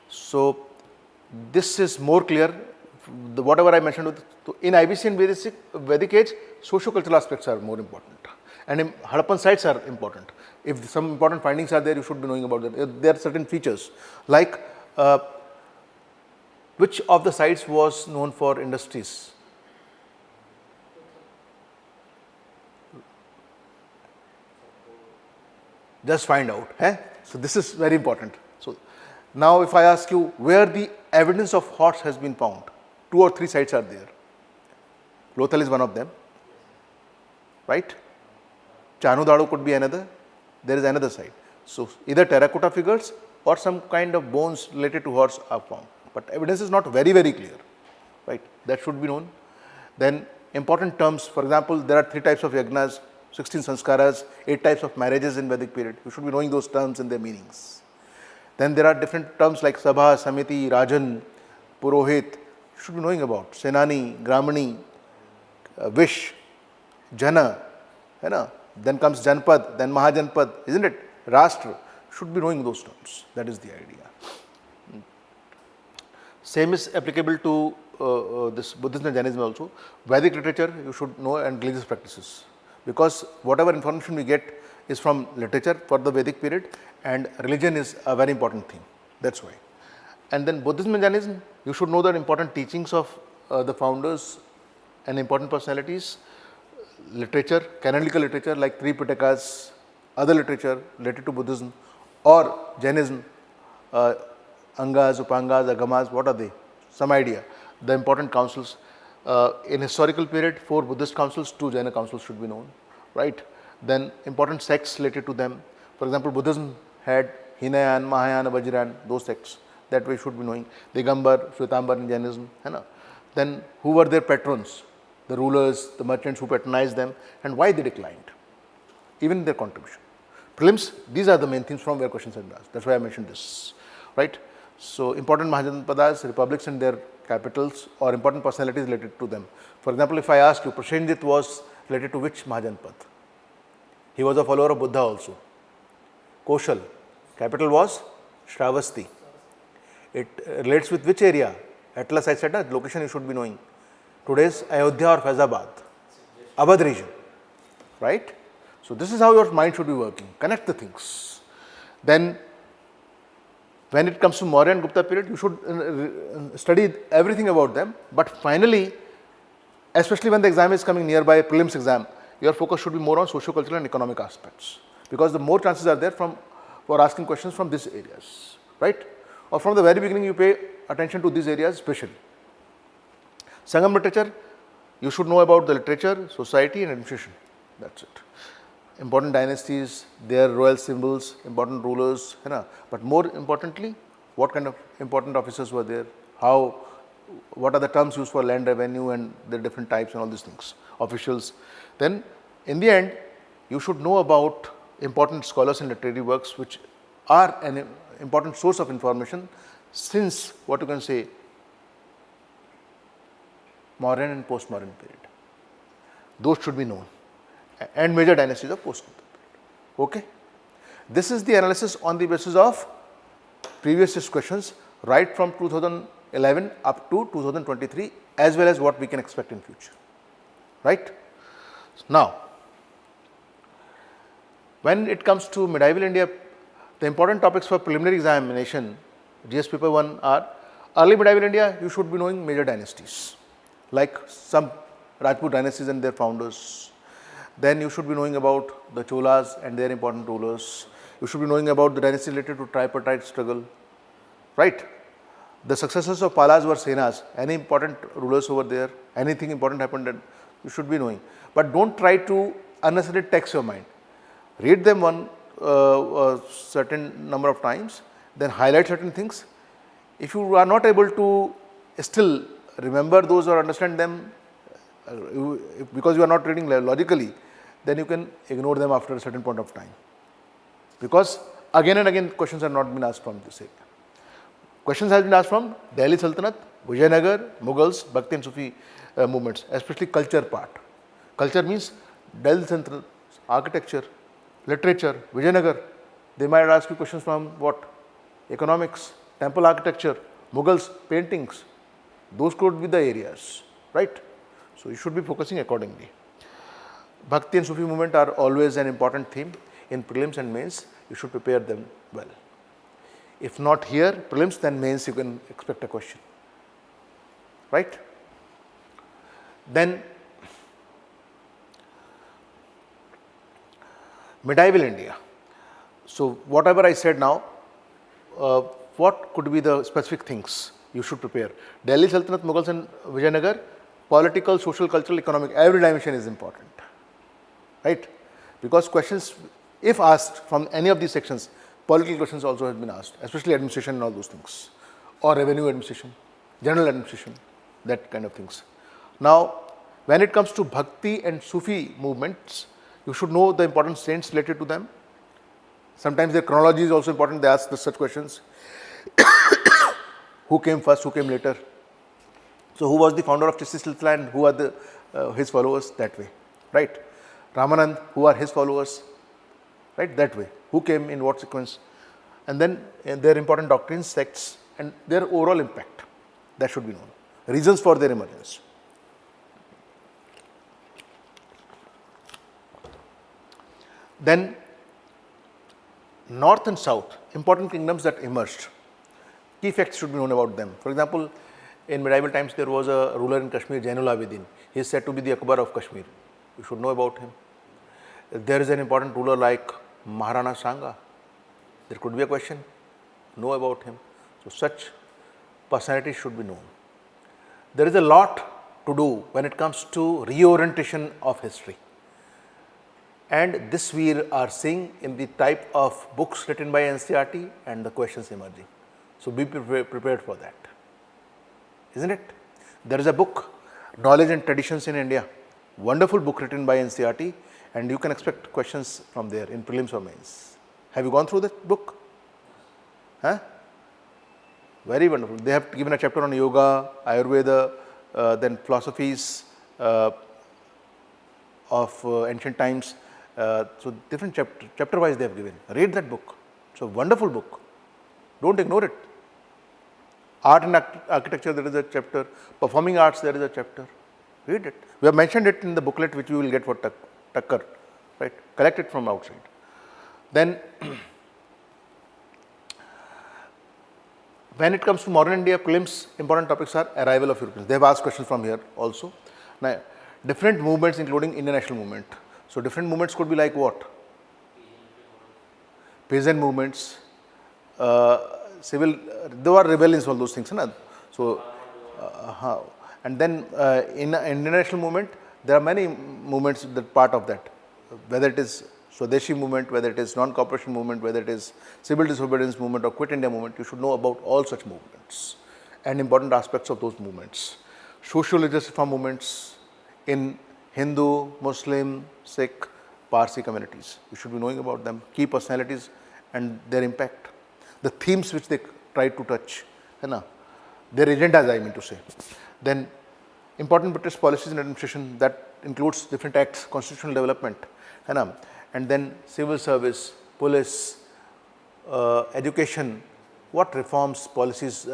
so this is more clear, whatever I mentioned in IBC and Vedic age, socio-cultural aspects are more important, and Harappan sites are important. If some important findings are there, you should be knowing about them. There are certain features like which of the sites was known for industries? Just find out. So, this is very important. So, now if I ask you where the evidence of horse has been found, 2 or 3 sites are there. Lothal is one of them, right? Chanudadu could be another. There is another site. So, either terracotta figures or some kind of bones related to horse are found, but evidence is not very, very clear, right? That should be known. Then important terms, for example, there are 3 types of yagnas, 16 sanskaras, 8 types of marriages in Vedic period. You should be knowing those terms and their meanings. Then there are different terms like Sabha, Samiti, Rajan, Purohit. You should be knowing about Senani, Gramani, Vish, Jana, then comes Janpad, then Mahajanpad, isn't it? Rashtra. Should be knowing those terms. That is the idea. Same is applicable to this Buddhism and Jainism also. Vedic literature you should know, and religious practices, because whatever information we get is from literature for the Vedic period, and religion is a very important thing. That's why. And then Buddhism and Jainism, you should know the important teachings of the founders and important personalities. Literature, canonical literature like 3 Pitakas, other literature related to Buddhism or Jainism, Angas, Upangas, Agamas, what are they? Some idea. The important councils. In historical period, 4 Buddhist councils, 2 Jaina councils should be known, right? Then important sects related to them. For example, Buddhism had Hinayan, Mahayana, Vajrayana, those sects that we should be knowing. Digambar, Shwetambar in Jainism. Then who were their patrons? The rulers, the merchants who patronized them, and why they declined, even their contribution. Prelims, these are the main themes from where questions are asked. That's why I mentioned this, right? So, important Mahajanpadas, republics and their capitals, or important personalities related to them. For example, if I ask you, Prasenjit was related to which Mahajanpad? He was a follower of Buddha also. Koshal, capital was Shravasti. It relates with which area? Atlas, I said, location you should be knowing. Today's Ayodhya or Faizabad, Awadh region, right? So, this is how your mind should be working, connect the things. Then, when it comes to Maurya and Gupta period, you should study everything about them, but finally, especially when the exam is coming nearby, prelims exam, your focus should be more on socio-cultural and economic aspects, because the more chances are there for asking questions from these areas, right? Or from the very beginning, you pay attention to these areas especially. Sangam literature, you should know about the literature, society and administration, that's it. Important dynasties, their royal symbols, important rulers, but more importantly, what kind of important officers were there, what are the terms used for land revenue and the different types and all these things, officials. Then in the end, you should know about important scholars and literary works which are an important source of information since, what you can say, Mauryan and post-Mauryan period. Those should be known, and major dynasties of post-Gupta period. Okay? This is the analysis on the basis of previous questions right from 2011 up to 2023, as well as what we can expect in future, right? Now, when it comes to medieval India, the important topics for preliminary examination, GS paper 1 are early medieval India, you should be knowing major dynasties, like some Rajput dynasties and their founders. Then you should be knowing about the Cholas and their important rulers. You should be knowing about the dynasty related to tripartite struggle, right? The successors of Palas were Senas. Any important rulers over there, anything important happened, then you should be knowing. But don't try to unnecessarily tax your mind. Read them one certain number of times, then highlight certain things. If you are not able to still remember those or understand them, because you are not reading logically, then you can ignore them after a certain point of time. Because Again and again questions are not been asked from this area. Questions has been asked from Delhi Sultanate, Vijayanagar, Mughals, Bhakti and Sufi movements, especially culture part. Culture means Delhi Sultanate, architecture, literature, Vijayanagar. They might ask you questions from what? Economics, temple architecture, Mughals, paintings. Those could be the areas, right? So you should be focusing accordingly. Bhakti and Sufi movement are always an important theme in prelims and mains. You should prepare them well. If not here, prelims, then mains you can expect a question, right? Then Medieval India. So whatever I said now, what could be the specific things you should prepare? Delhi Sultanate, Mughals and Vijayanagar, political, social, cultural, economic, every dimension is important, right? Because questions, if asked from any of these sections, political questions also have been asked, especially administration and all those things, or revenue administration, general administration, that kind of things. Now, when it comes to Bhakti and Sufi movements, you should know the important saints related to them. Sometimes their chronology is also important. They ask such questions. Who came first, who came later? So who was the founder of Chishti Silsila and who are his followers? That way, right? Ramanand, who are his followers? Right, that way. Who came in what sequence? And then their important doctrines, sects, and their overall impact. That should be known. Reasons for their emergence. Then North and South, important kingdoms that emerged. Key facts should be known about them. For example, in medieval times there was a ruler in Kashmir, Jainul Abidin. He is said to be the Akbar of Kashmir. You should know about him. There is an important ruler like Maharana Sangha. There could be a question. Know about him. So such personalities should be known. There is a lot to do when it comes to reorientation of history. And this we are seeing in the type of books written by NCERT and the questions emerging. So be prepared for that, isn't it? There is a book, Knowledge and Traditions in India, wonderful book written by NCERT, and you can expect questions from there in prelims or mains. Have you gone through that book? Huh? Very wonderful. They have given a chapter on yoga, Ayurveda, then philosophies of ancient times. So different chapter wise they have given. Read that book. It's a wonderful book. Don't ignore it. Art and architecture, there is a chapter. Performing arts, there is a chapter. Read it. We have mentioned it in the booklet which you will get for Takkar, right? Collect it from outside. Then when it comes to modern India prelims, important topics are arrival of Europeans. They have asked questions from here also. Now, different movements including Indian national movement. So different movements could be like what? Peasant movements, civil, there are rebellions, all those things. Na? So, and then in international movement, there are many movements that part of that, whether it is Swadeshi movement, whether it is non-cooperation movement, whether it is civil disobedience movement or quit India movement, you should know about all such movements and important aspects of those movements. Social religious reform movements in Hindu, Muslim, Sikh, Parsi communities. You should be knowing about them, key personalities and their impact, the themes which they try to touch, their agendas, I mean to say. Then important British policies and administration that includes different acts, constitutional development, and then civil service, police, education, what reforms, policies,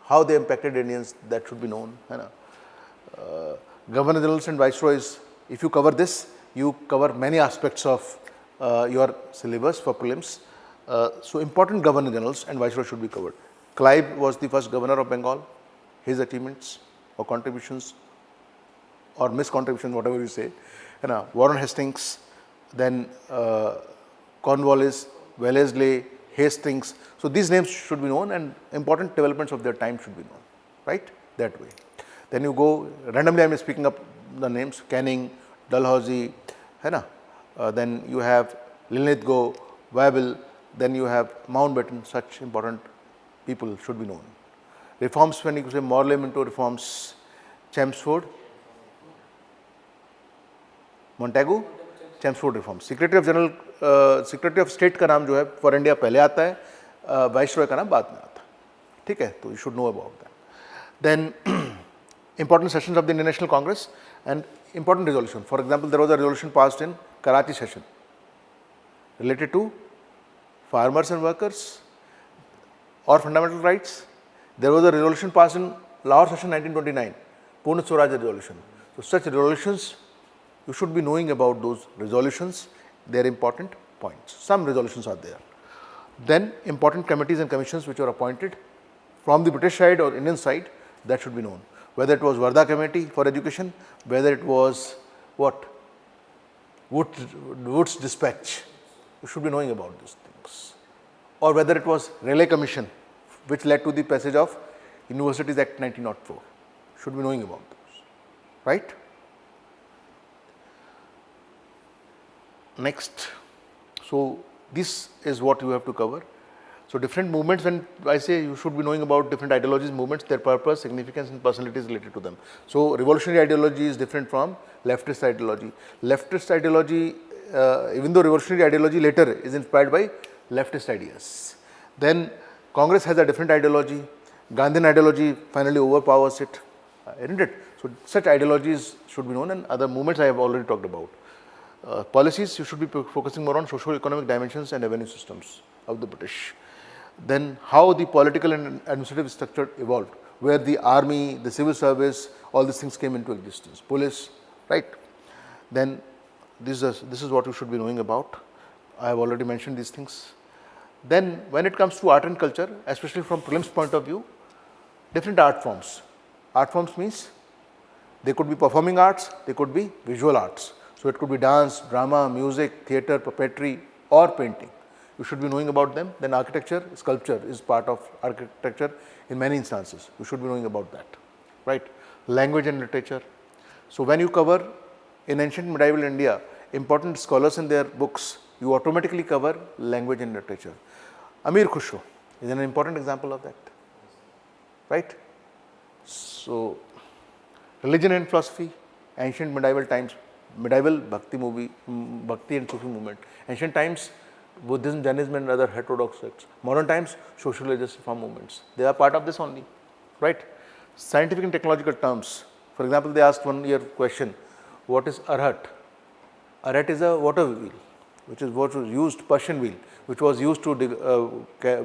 how they impacted Indians, that should be known. Governor Generals and Viceroys, if you cover this, you cover many aspects of your syllabus for prelims. So important Governor Generals and Viceroys should be covered. Clive was the first governor of Bengal, his achievements or contributions or miscontributions, whatever you say. Warren Hastings, then Cornwallis, Wellesley, Hastings. So these names should be known and important developments of their time should be known, right? That way. Then you go, randomly I am speaking up the names, Canning, Dalhousie, then you have Linlithgow, Wavell, then you have Mountbatten, such important people should be known. Reforms, when you say Morley Minto reforms, Chelmsford, Montagu, Chelmsford reform. Secretary of state का नाम जो है for India पहले आता है, viceroy का नाम बाद में आता है. ठीक है, तो you should know about that. Then important sessions of the Indian National Congress and important resolution. For example, there was a resolution passed in Karachi session related to farmers and workers or fundamental rights. There was a resolution passed in Lahore session 1929, Purna Swaraj resolution. So such resolutions, you should be knowing about those resolutions. They are important points. Some resolutions are there. Then important committees and commissions which were appointed from the British side or Indian side, that should be known. Whether it was Varda Committee for Education, whether it was what? Wood's Dispatch, you should be knowing about these things. Or whether it was Relay Commission, which led to the passage of Universities Act 1904, should be knowing about those, right? Next, so this is what you have to cover. So different movements, when I say you should be knowing about different ideologies, movements, their purpose, significance and personalities related to them. So revolutionary ideology is different from leftist ideology. Leftist ideology, even though revolutionary ideology later is inspired by leftist ideas. Then Congress has a different ideology. Gandhian ideology finally overpowers it, isn't it? So such ideologies should be known, and other movements I have already talked about. Policies, you should be focusing more on socio-economic dimensions and revenue systems of the British. Then how the political and administrative structure evolved, where the army, the civil service, all these things came into existence, police, right? Then this is what you should be knowing about. I have already mentioned these things. Then when it comes to art and culture, especially from prelims point of view, different art forms. Art forms means they could be performing arts, they could be visual arts. So it could be dance, drama, music, theatre, puppetry or painting. You should be knowing about them. Then architecture, sculpture is part of architecture in many instances. You should be knowing about that, right? Language and literature. So when you cover in ancient medieval India, important scholars in their books, you automatically cover language and literature. Amir Khusro is an important example of that, right? So religion and philosophy, ancient medieval times, medieval Bhakti and Sufi movement. Ancient times, Buddhism, Jainism and other heterodox sects. Modern times, social religious reform movements. They are part of this only, right? Scientific and technological terms. For example, they asked one year question, what is arhat? Arhat is a water wheel, which is what was used, Persian wheel, which was used to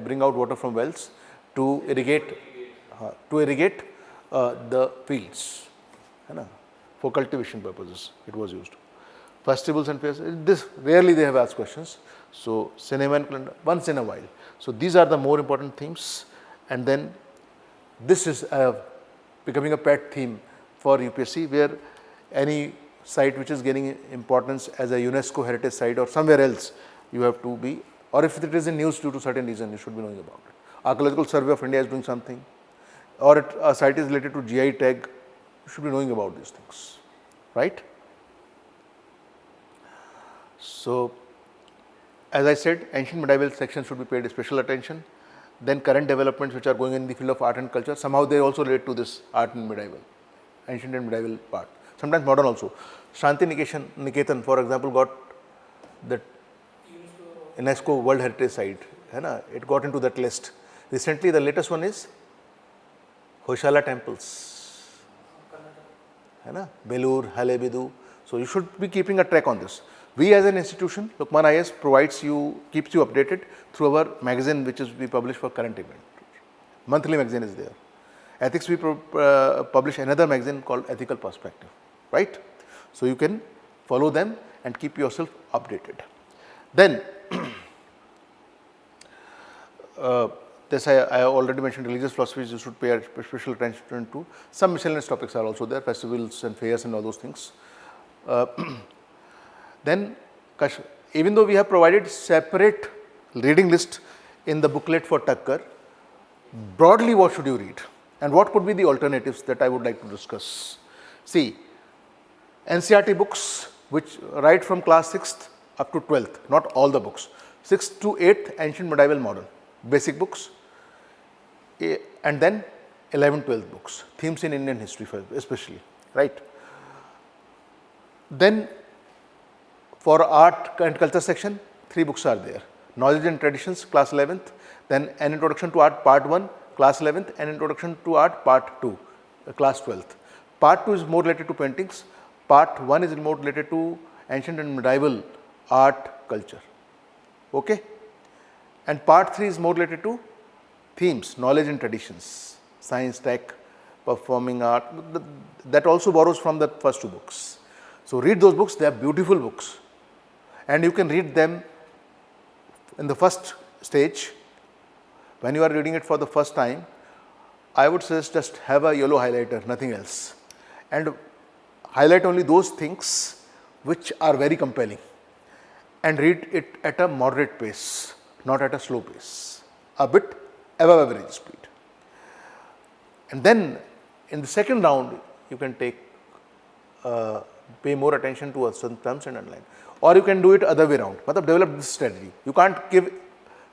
bring out water from wells to irrigate the fields, for cultivation purposes it was used. Festivals and fairs, this rarely they have asked questions. So cinema and calendar, once in a while. So these are the more important themes, and then this is becoming a pet theme for UPSC, where any site which is gaining importance as a UNESCO heritage site or somewhere else, you have to be, or if it is in news due to certain reason, you should be knowing about it. Archaeological Survey of India is doing something, or a site is related to GI tag, you should be knowing about these things, right? So as I said, ancient medieval section should be paid special attention. Then current developments which are going in the field of art and culture, somehow they also relate to this art and medieval, ancient and medieval part. Sometimes modern also. Shanti Niketan, for example, got the UNESCO World Heritage Site. It got into that list. Recently, the latest one is Hoysala temples. Belur, Halebidu. So you should be keeping a track on this. We as an institution, Lukmaan IAS keeps you updated through our magazine which is we publish for current event. Monthly magazine is there. Ethics, we publish another magazine called Ethical Perspective, right? So you can follow them and keep yourself updated. Then, this I already mentioned, religious philosophies you should pay special attention to. Some miscellaneous topics are also there, festivals and fairs and all those things. Then, even though we have provided separate reading list in the booklet for Takkar, broadly what should you read and what could be the alternatives that I would like to discuss. See, NCERT books which right from class 6th up to 12th, not all the books, 6th to 8th ancient medieval modern, basic books, and then 11th, 12th books, themes in Indian history especially, right. Then For art and culture section, 3 books are there. Knowledge and Traditions, class 11th, then An Introduction to Art, part 1, class 11th, and Introduction to Art, part 2, class 12th. Part 2 is more related to paintings, part 1 is more related to ancient and medieval art culture. Okay? And part 3 is more related to themes, knowledge and traditions, science, tech, performing art, that also borrows from the first 2 books. So read those books, they are beautiful books, and you can read them in the first stage. When you are reading it for the first time, I would suggest just have a yellow highlighter, nothing else, and highlight only those things which are very compelling, and read it at a moderate pace, not at a slow pace, a bit above average speed. And then in the second round, you can pay more attention to certain terms and underline, or you can do it other way around. Develop this strategy. You can't give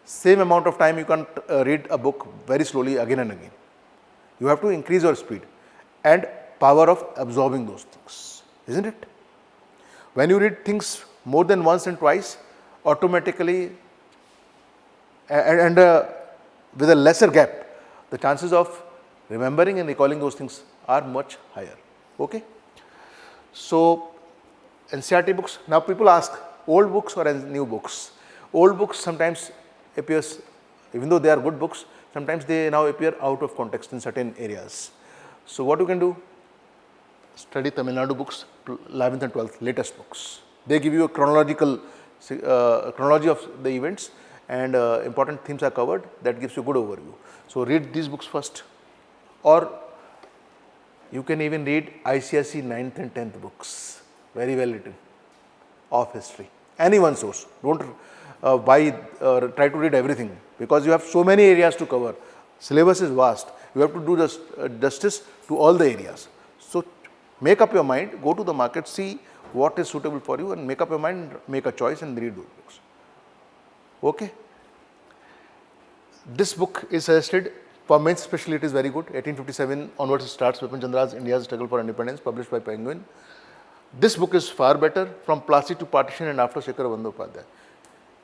same amount of time. You can't read a book very slowly again and again. You have to increase your speed and power of absorbing those things, isn't it? When you read things more than once and twice, automatically and with a lesser gap, the chances of remembering and recalling those things are much higher. Okay? So, NCERT books, now people ask old books or new books. Old books sometimes appears, even though they are good books, sometimes they now appear out of context in certain areas. So what you can do? Study Tamil Nadu books, 11th and 12th, latest books. They give you a chronology of the events, and important themes are covered. That gives you a good overview. So read these books first, or you can even read ICSE 9th and 10th books, very well written, of history. Any one source. Don't try to read everything, because you have so many areas to cover. Syllabus is vast. You have to do justice to all the areas. So make up your mind, go to the market, see what is suitable for you, and make up your mind, make a choice and read those books. Okay? This book is suggested for mains, especially. It is very good. 1857 onwards starts Bipin Chandra's India's Struggle for Independence, published by Penguin. This book is far better, From Plassey to Partition and After Shekhar Bandyopadhyay.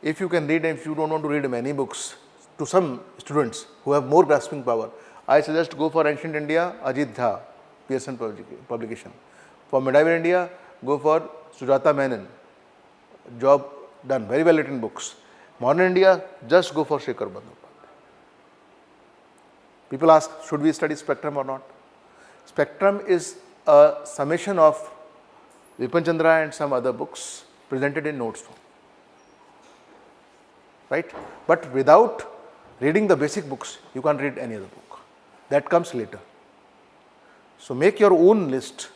If you can read, and if you don't want to read many books, to some students who have more grasping power, I suggest go for Ancient India, Ajit Jha, Pearson publication. For Medieval India, go for Sujata Menon, job done, very well written books. Modern India, just go for Shekhar Bandyopadhyay. People ask, should we study Spectrum or not? Spectrum is a summation of Bipin Chandra and some other books presented in notes form. Right? But without reading the basic books, you can't read any other book. That comes later. So make your own list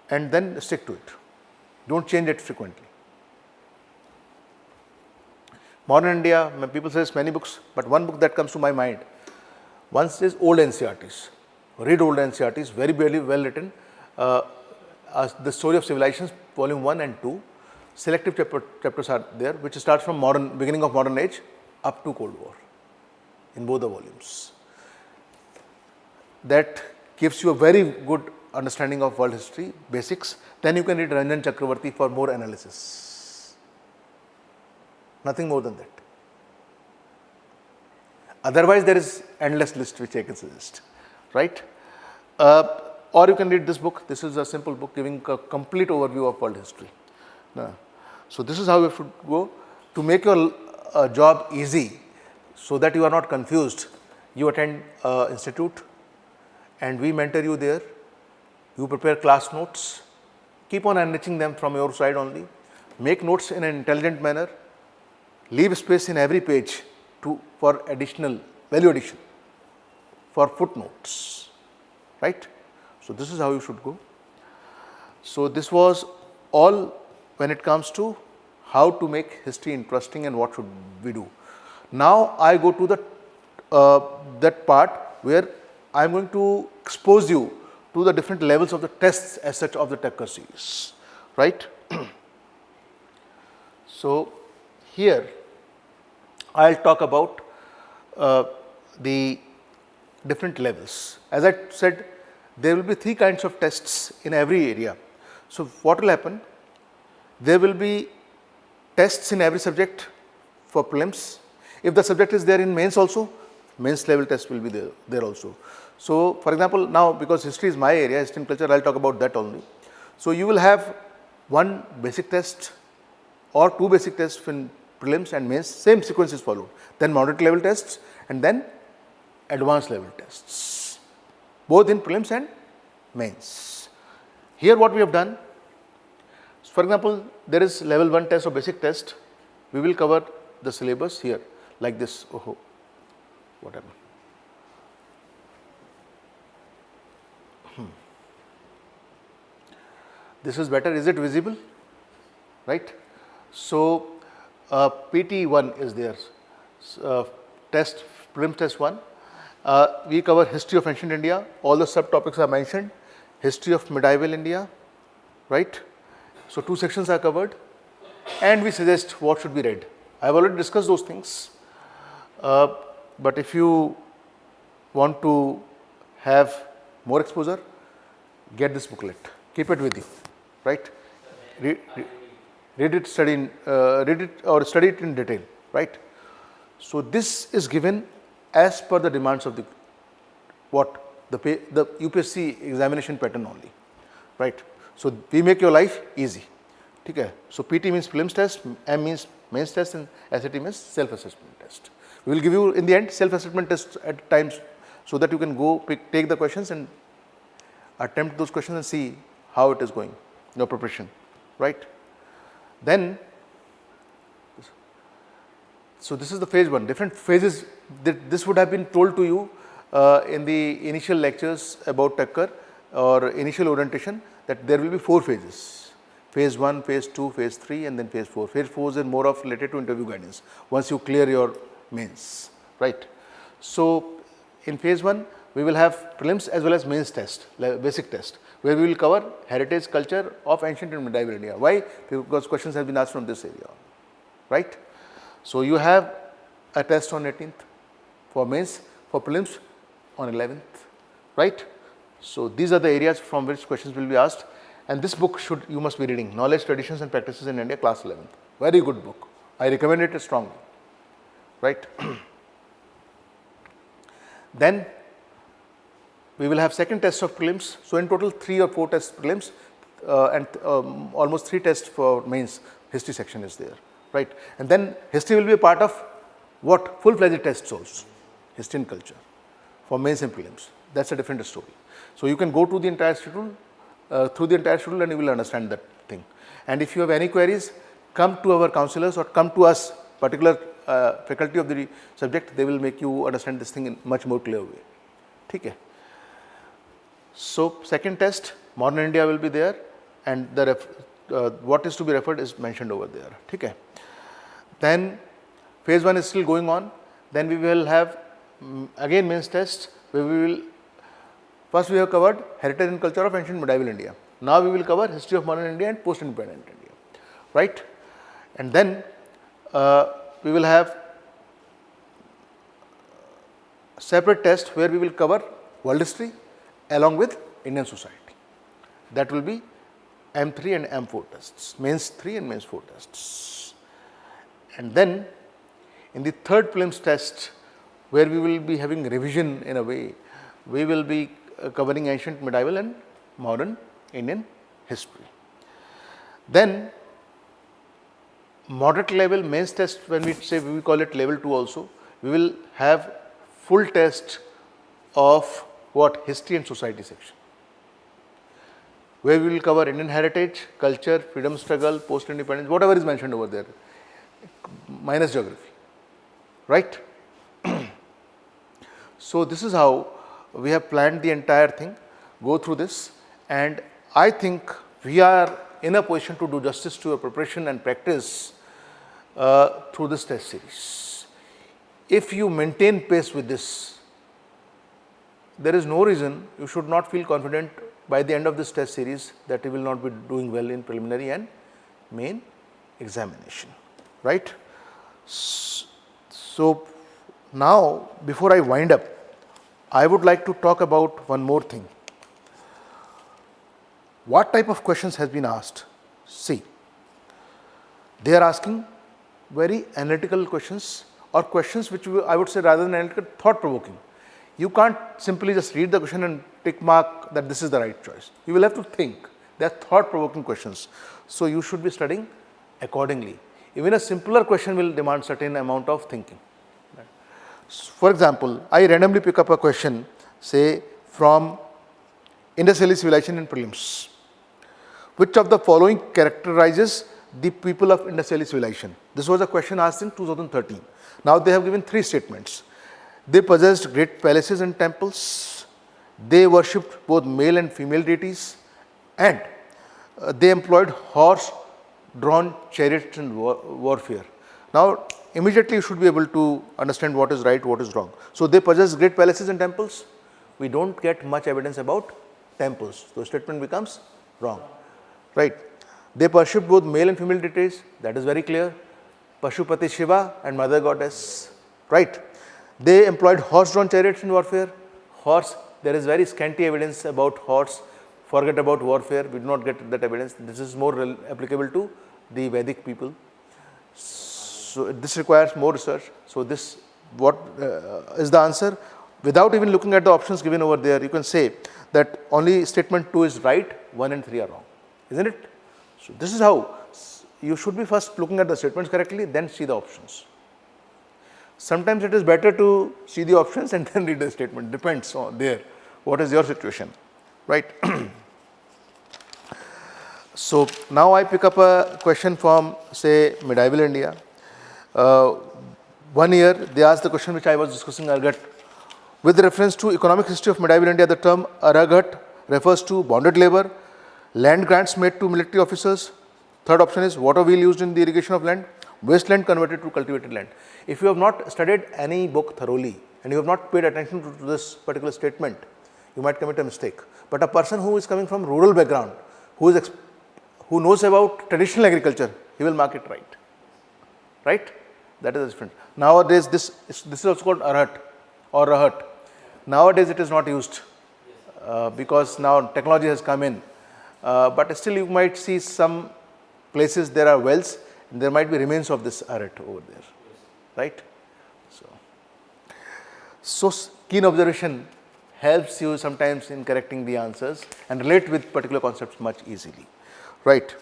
and then stick to it. Don't change it frequently. Modern India, people say many books, but one book that comes to my mind, once is old NCERTs. Read old NCERTs, very well written. The Story of Civilizations, volume 1 and 2. Selective chapters are there, which starts from beginning of modern age up to Cold War in both the volumes. That gives you a very good understanding of world history, basics. Then you can read Ranjan Chakravarti for more analysis. Nothing more than that. Otherwise, there is endless list which I can suggest, right? Or you can read this book. This is a simple book giving a complete overview of world history. So this is how you should go to make your job easy, so that you are not confused. You attend institute, and we mentor you there. You prepare class notes. Keep on enriching them from your side only. Make notes in an intelligent manner. Leave space in every page for additional value addition, for footnotes, right? So this is how you should go. So this was all when it comes to how to make history interesting and what should we do. Now I go to that part where I am going to expose you to the different levels of the tests as such of the Takkar series, right? So here I will talk about the different levels. As I said, there will be 3 kinds of tests in every area. So what will happen? There will be tests in every subject for prelims. If the subject is there in mains also, mains level test will be there also. So, for example, now because history is my area, history and culture, I will talk about that only. So, you will have one basic test or two basic tests in prelims and mains, same sequence is followed. Then moderate level tests and then advanced level tests, both in prelims and mains. Here what we have done, for example, there is level 1 test or basic test. We will cover the syllabus here like this. Oh, what happened? This is better. Is it visible? Right? So, PT1 is there. Test, prelim test 1. We cover history of ancient India. All the subtopics are mentioned. History of medieval India. Right? So, 2 sections are covered. And we suggest what should be read. I have already discussed those things. But if you want to have more exposure, get this booklet. Keep it with you. Right? Read it, study it in detail. Right? So, this is given as per the demands of the UPSC examination pattern only. Right? So, we make your life easy. Okay. So, PT means prelims test, M means mains test, and SAT means self-assessment test. We will give you in the end self-assessment test at times, so that you can go take the questions and attempt those questions and see how it is going, your preparation, right? Then, so this is the phase 1, different phases. This would have been told to you in the initial lectures about Takkar or initial orientation, that there will be 4 phases. Phase 1, phase 2, phase 3 and then phase 4. Phase 4 is more of related to interview guidance once you clear your mains, right? So, in phase 1 we will have prelims as well as mains test, basic test, where we will cover heritage culture of ancient and medieval India. Why? Because questions have been asked from this area, right? So, you have a test on 18th for mains, for prelims on 11th, right? So, these are the areas from which questions will be asked, and this book you must be reading, Knowledge, Traditions and Practices in India, class 11th. Very good book. I recommend it strongly, right? Then we will have second test of prelims. So, in total 3 or 4 tests prelims and almost 3 tests for mains. History section is there, right? And then history will be a part of what? Full-fledged tests also, history and culture for mains and prelims. That is a different story. So, you can go to the entire schedule, through the entire schedule, and you will understand that thing. And if you have any queries, come to our counselors or come to us, particular faculty of the subject, they will make you understand this thing in much more clear way. Okay. So, second test, modern India will be there, and the what is to be referred is mentioned over there. Okay. Then phase 1 is still going on. Then we will have again mains test, where we will first we have covered heritage and culture of ancient medieval India. Now we will cover history of modern India and post-independent India, right? And then we will have separate test where we will cover world history along with Indian society. That will be M3 and M4 tests, mains 3 and mains 4 tests. And then in the third prelims test, where we will be having revision in a way, we will be covering ancient, medieval and modern Indian history. Then moderate level mains test, when we say we call it level 2 also, we will have full test of what? History and society section, where we will cover Indian heritage, culture, freedom struggle, post-independence, whatever is mentioned over there, minus geography, right? So, this is how we have planned the entire thing, go through this, and I think we are in a position to do justice to your preparation and practice through this test series. If you maintain pace with this, there is no reason you should not feel confident by the end of this test series that you will not be doing well in preliminary and main examination, right? So, now before I wind up, I would like to talk about one more thing. What type of questions has been asked? See, They are asking very analytical questions, or questions which I would say rather than analytical, thought-provoking. You can't simply just read the question and tick mark that this is the right choice. You will have to think. They are thought-provoking questions. So you should be studying accordingly. Even a simpler question will demand certain amount of thinking. For example, I randomly pick up a question, say from Indus Valley Civilization in prelims. Which of the following characterizes the people of Indus Valley Civilization? This was a question asked in 2013. Now they have given 3 statements. They possessed great palaces and temples. They worshipped both male and female deities, and they employed horse-drawn chariots in warfare. Now, immediately you should be able to understand what is right, what is wrong. So they possess great palaces and temples. We don't get much evidence about temples. So statement becomes wrong, right? They worship both male and female deities. That is very clear. Pashupati Shiva and Mother Goddess, right? They employed horse-drawn chariots in warfare. Horse, there is very scanty evidence about horse. Forget about warfare. We do not get that evidence. This is more applicable to the Vedic people. So this requires more research. So this, what is the answer? Without even looking at the options given over there, you can say that only statement 2 is right, 1 and 3 are wrong, isn't it? So this is how you should be first looking at the statements correctly, then see the options. Sometimes it is better to see the options and then read the statement. Depends on there. What is your situation, right? So now I pick up a question from, say, Medieval India. 1 year they asked the question which I was discussing earlier. With reference to economic history of Medieval India, the term Aragat refers to bonded labor, land grants made to military officers. Third option is water wheel used in the irrigation of land, wasteland converted to cultivated land. If you have not studied any book thoroughly and you have not paid attention to this particular statement, you might commit a mistake. But a person who is coming from rural background, who knows about traditional agriculture, he will mark it right. Right? That is different. Nowadays, this is also called Arahat or Rahat. Nowadays, it is not used because now technology has come in. But still, you might see some places there are wells, and there might be remains of this Arahat over there. Right? So keen observation helps you sometimes in correcting the answers and relate with particular concepts much easily. Right?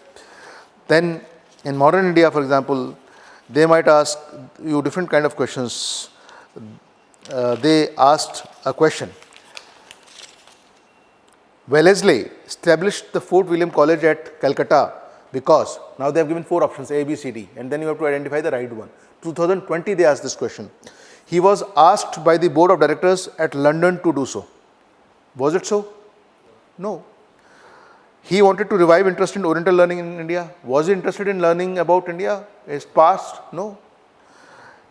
Then, in modern India, for example, they might ask you different kind of questions. They asked a question. Wellesley established the Fort William College at Calcutta because, now they have given 4 options, A, B, C, D, and then you have to identify the right one. 2020 they asked this question. He was asked by the board of directors at London to do so. Was it so? No. He wanted to revive interest in Oriental learning in India. Was he interested in learning about India? His past? No.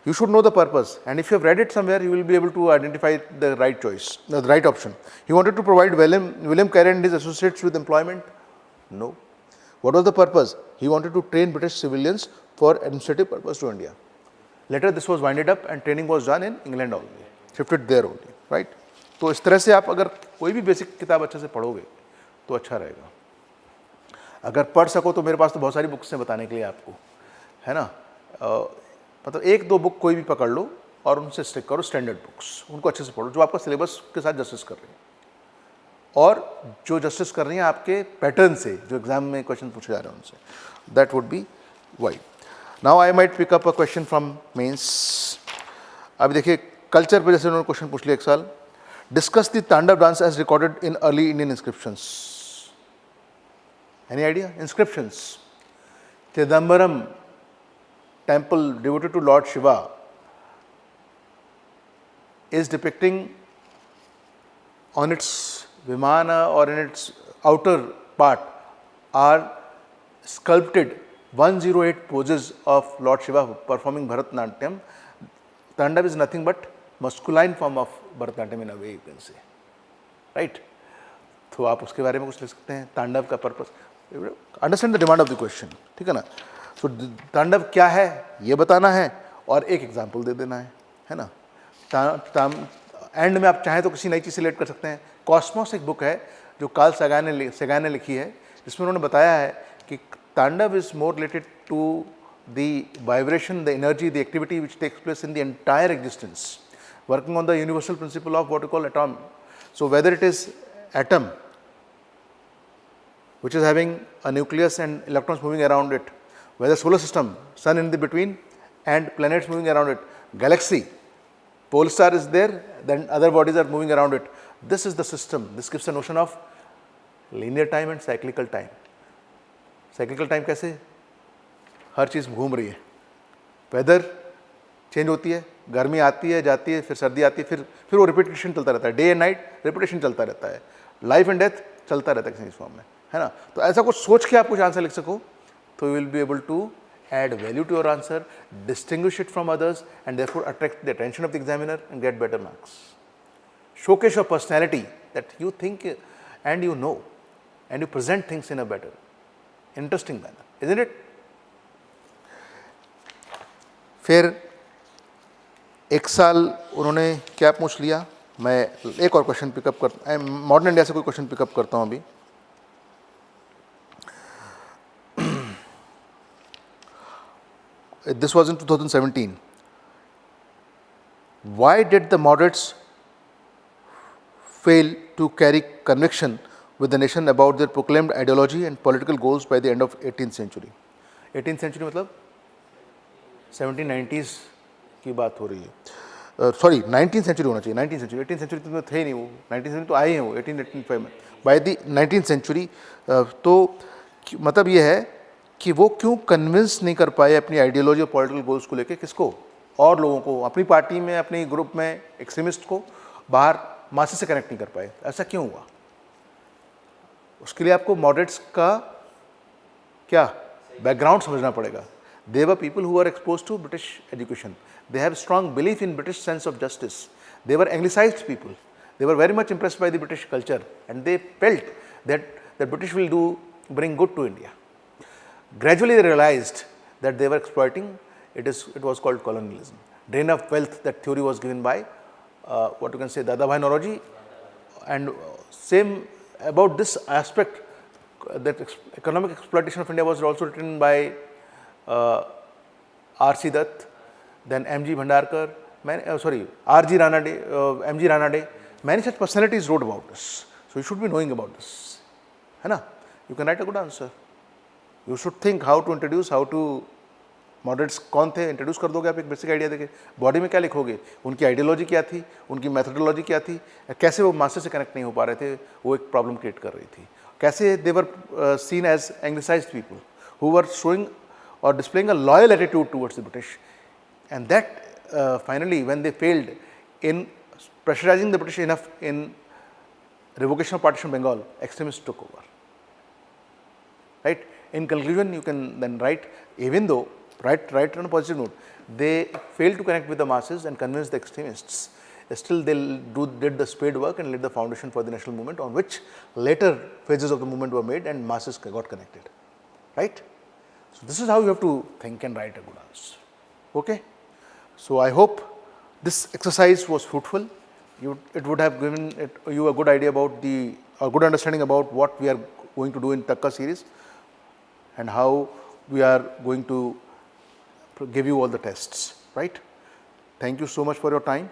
You should know the purpose, and if you have read it somewhere, you will be able to identify the right choice, the right option. He wanted to provide William Carey and his associates with employment? No. What was the purpose? He wanted to train British civilians for administrative purpose to India. Later this was winded up and training was done in England only, shifted there only, right? तो इस तरह से आप अगर कोई भी basic किताब अच्छे से पढ़ोगे तो अच्छा रहेगा. अगर पढ़ सको तो मेरे पास तो बहुत सारी बुक्स हैं बताने के लिए आपको, है ना. मतलब 1-2 बुक कोई भी पकड़ लो और उनसे स्टिक करो, स्टैंडर्ड बुक्स, उनको अच्छे से पढ़ो जो आपका सिलेबस के साथ जस्टिस कर रही हैं और जो जस्टिस कर रही हैं आपके पैटर्न से, जो एग्जाम में क्वेश्चन पूछे जा रहे हैं उनसे. That would be wide. Now I might pick up a question from mains. अभी देखिए कल्चर पे जैसे उन्होंने क्वेश्चन पूछ लिया एक साल. Discuss the Tandava dance as recorded in early Indian inscriptions. Any idea? Inscriptions. Chidambaram temple devoted to Lord Shiva is depicting on its vimana or in its outer part are sculpted 108 poses of Lord Shiva performing Bharatanatyam. Tandav is nothing but masculine form of Bharatanatyam in a way, you can say, right? तो आप उसके बारे में कुछ लिख सकते हैं. तांडव का purpose, understand the demand of the question, ठीक है ना. तो तांडव क्या है ये बताना है और एक एग्जाम्पल दे देना है ना. एंड में आप चाहें तो किसी नई चीज़ से रिलेट कर सकते हैं. कॉस्मोस एक बुक है जो कार्ल सगान ने लिखी है, जिसमें उन्होंने बताया है कि Tandava is more related to the vibration, the energy, the activity which takes place in the entire existence, working on the universal principle of what we call atom. So, whether it is atom which is having a nucleus and electrons moving around it, whether solar system, sun in the between and planets moving around it, galaxy, pole star is there, then other bodies are moving around it. This is the system. This gives a notion of linear time and cyclical time. Cyclical time कैसे? हर चीज़ घूम रही है, weather change होती है, गर्मी आती है जाती है, फिर सर्दी आती है, फिर वो रिपीटेशन चलता रहता है, डे एंड नाइट रिपीटेशन चलता रहता है, लाइफ एंड डेथ चलता रहता है किसी फॉर्म में, है ना. तो ऐसा कुछ सोच के आप कुछ आंसर लिख सको तो you will be able to add value to your answer, distinguish it from others, and therefore attract the attention of the examiner and get better marks. Showcase your personality, that you think and you know, and you present things in a better, interesting manner, isn't it? फिर एक साल उन्होंने क्या पूछ लिया, मैं एक और क्वेश्चन पिकअप करता, मॉडर्न इंडिया से कोई क्वेश्चन पिकअप करता हूँ अभी. This was in 2017. Why did the moderates fail to carry conviction with the nation about their proclaimed ideology and political goals by the end of 18th century? 18th century मतलब 1790s की बात हो रही है. Sorry 19th century होना चाहिए. 19th century, 18th century तो थे नहीं वो. 19th century तो आए हैं वो 1885 में. By the 19th century तो मतलब ये है कि वो क्यों कन्विंस नहीं कर पाए अपनी आइडियोलॉजी और पॉलिटिकल गोल्स को लेके, किसको, और लोगों को, अपनी पार्टी में, अपनी ग्रुप में, एक्सट्रीमिस्ट को बाहर मासे से कनेक्ट नहीं कर पाए. ऐसा क्यों हुआ? उसके लिए आपको मॉडरेट्स का क्या बैकग्राउंड समझना पड़ेगा. They were people who are expose to British education, they have strong belief in British sense of justice, they were anglicised people, they were very much impressed by the British culture and they felt that the British will do bring good to India. Gradually they realized that they were exploiting, it was called colonialism. Drain of wealth, that theory was given by what you can say Dadabhai Naoroji, and same about this aspect, that economic exploitation of India was also written by R.C. Dutt, then M.G. Bhandarkar, R.G. Ranade, M.G. Ranade, many such personalities wrote about this. So you should be knowing about this, है ना. You can write a good answer. You should think how to introduce, how to moderates कौन थे, introduce कर दोगे आप एक basic idea देके. Body में क्या लिखोगे, उनकी आइडियोलॉजी क्या थी, उनकी मेथोडोलॉजी क्या थी, कैसे वो मास्टर से कनेक्ट नहीं हो पा रहे थे, वो एक प्रॉब्लम क्रिएट कर रही थी. कैसे they were seen as anglicised people who were showing or displaying a loyal attitude towards the British, and that finally when they failed in pressurizing the British enough in revocation of partition of Bengal, extremists took over. Right? In conclusion, you can then write, even though, write on a positive note, they failed to connect with the masses and convince the extremists. Still, they did the spade work and laid the foundation for the national movement, on which later phases of the movement were made and masses got connected. Right? So, this is how you have to think and write a good answer. Okay? So, I hope this exercise was fruitful. It would have given you a good idea about a good understanding about what we are going to do in Takkar series and how we are going to give you all the tests, right? Thank you so much for your time.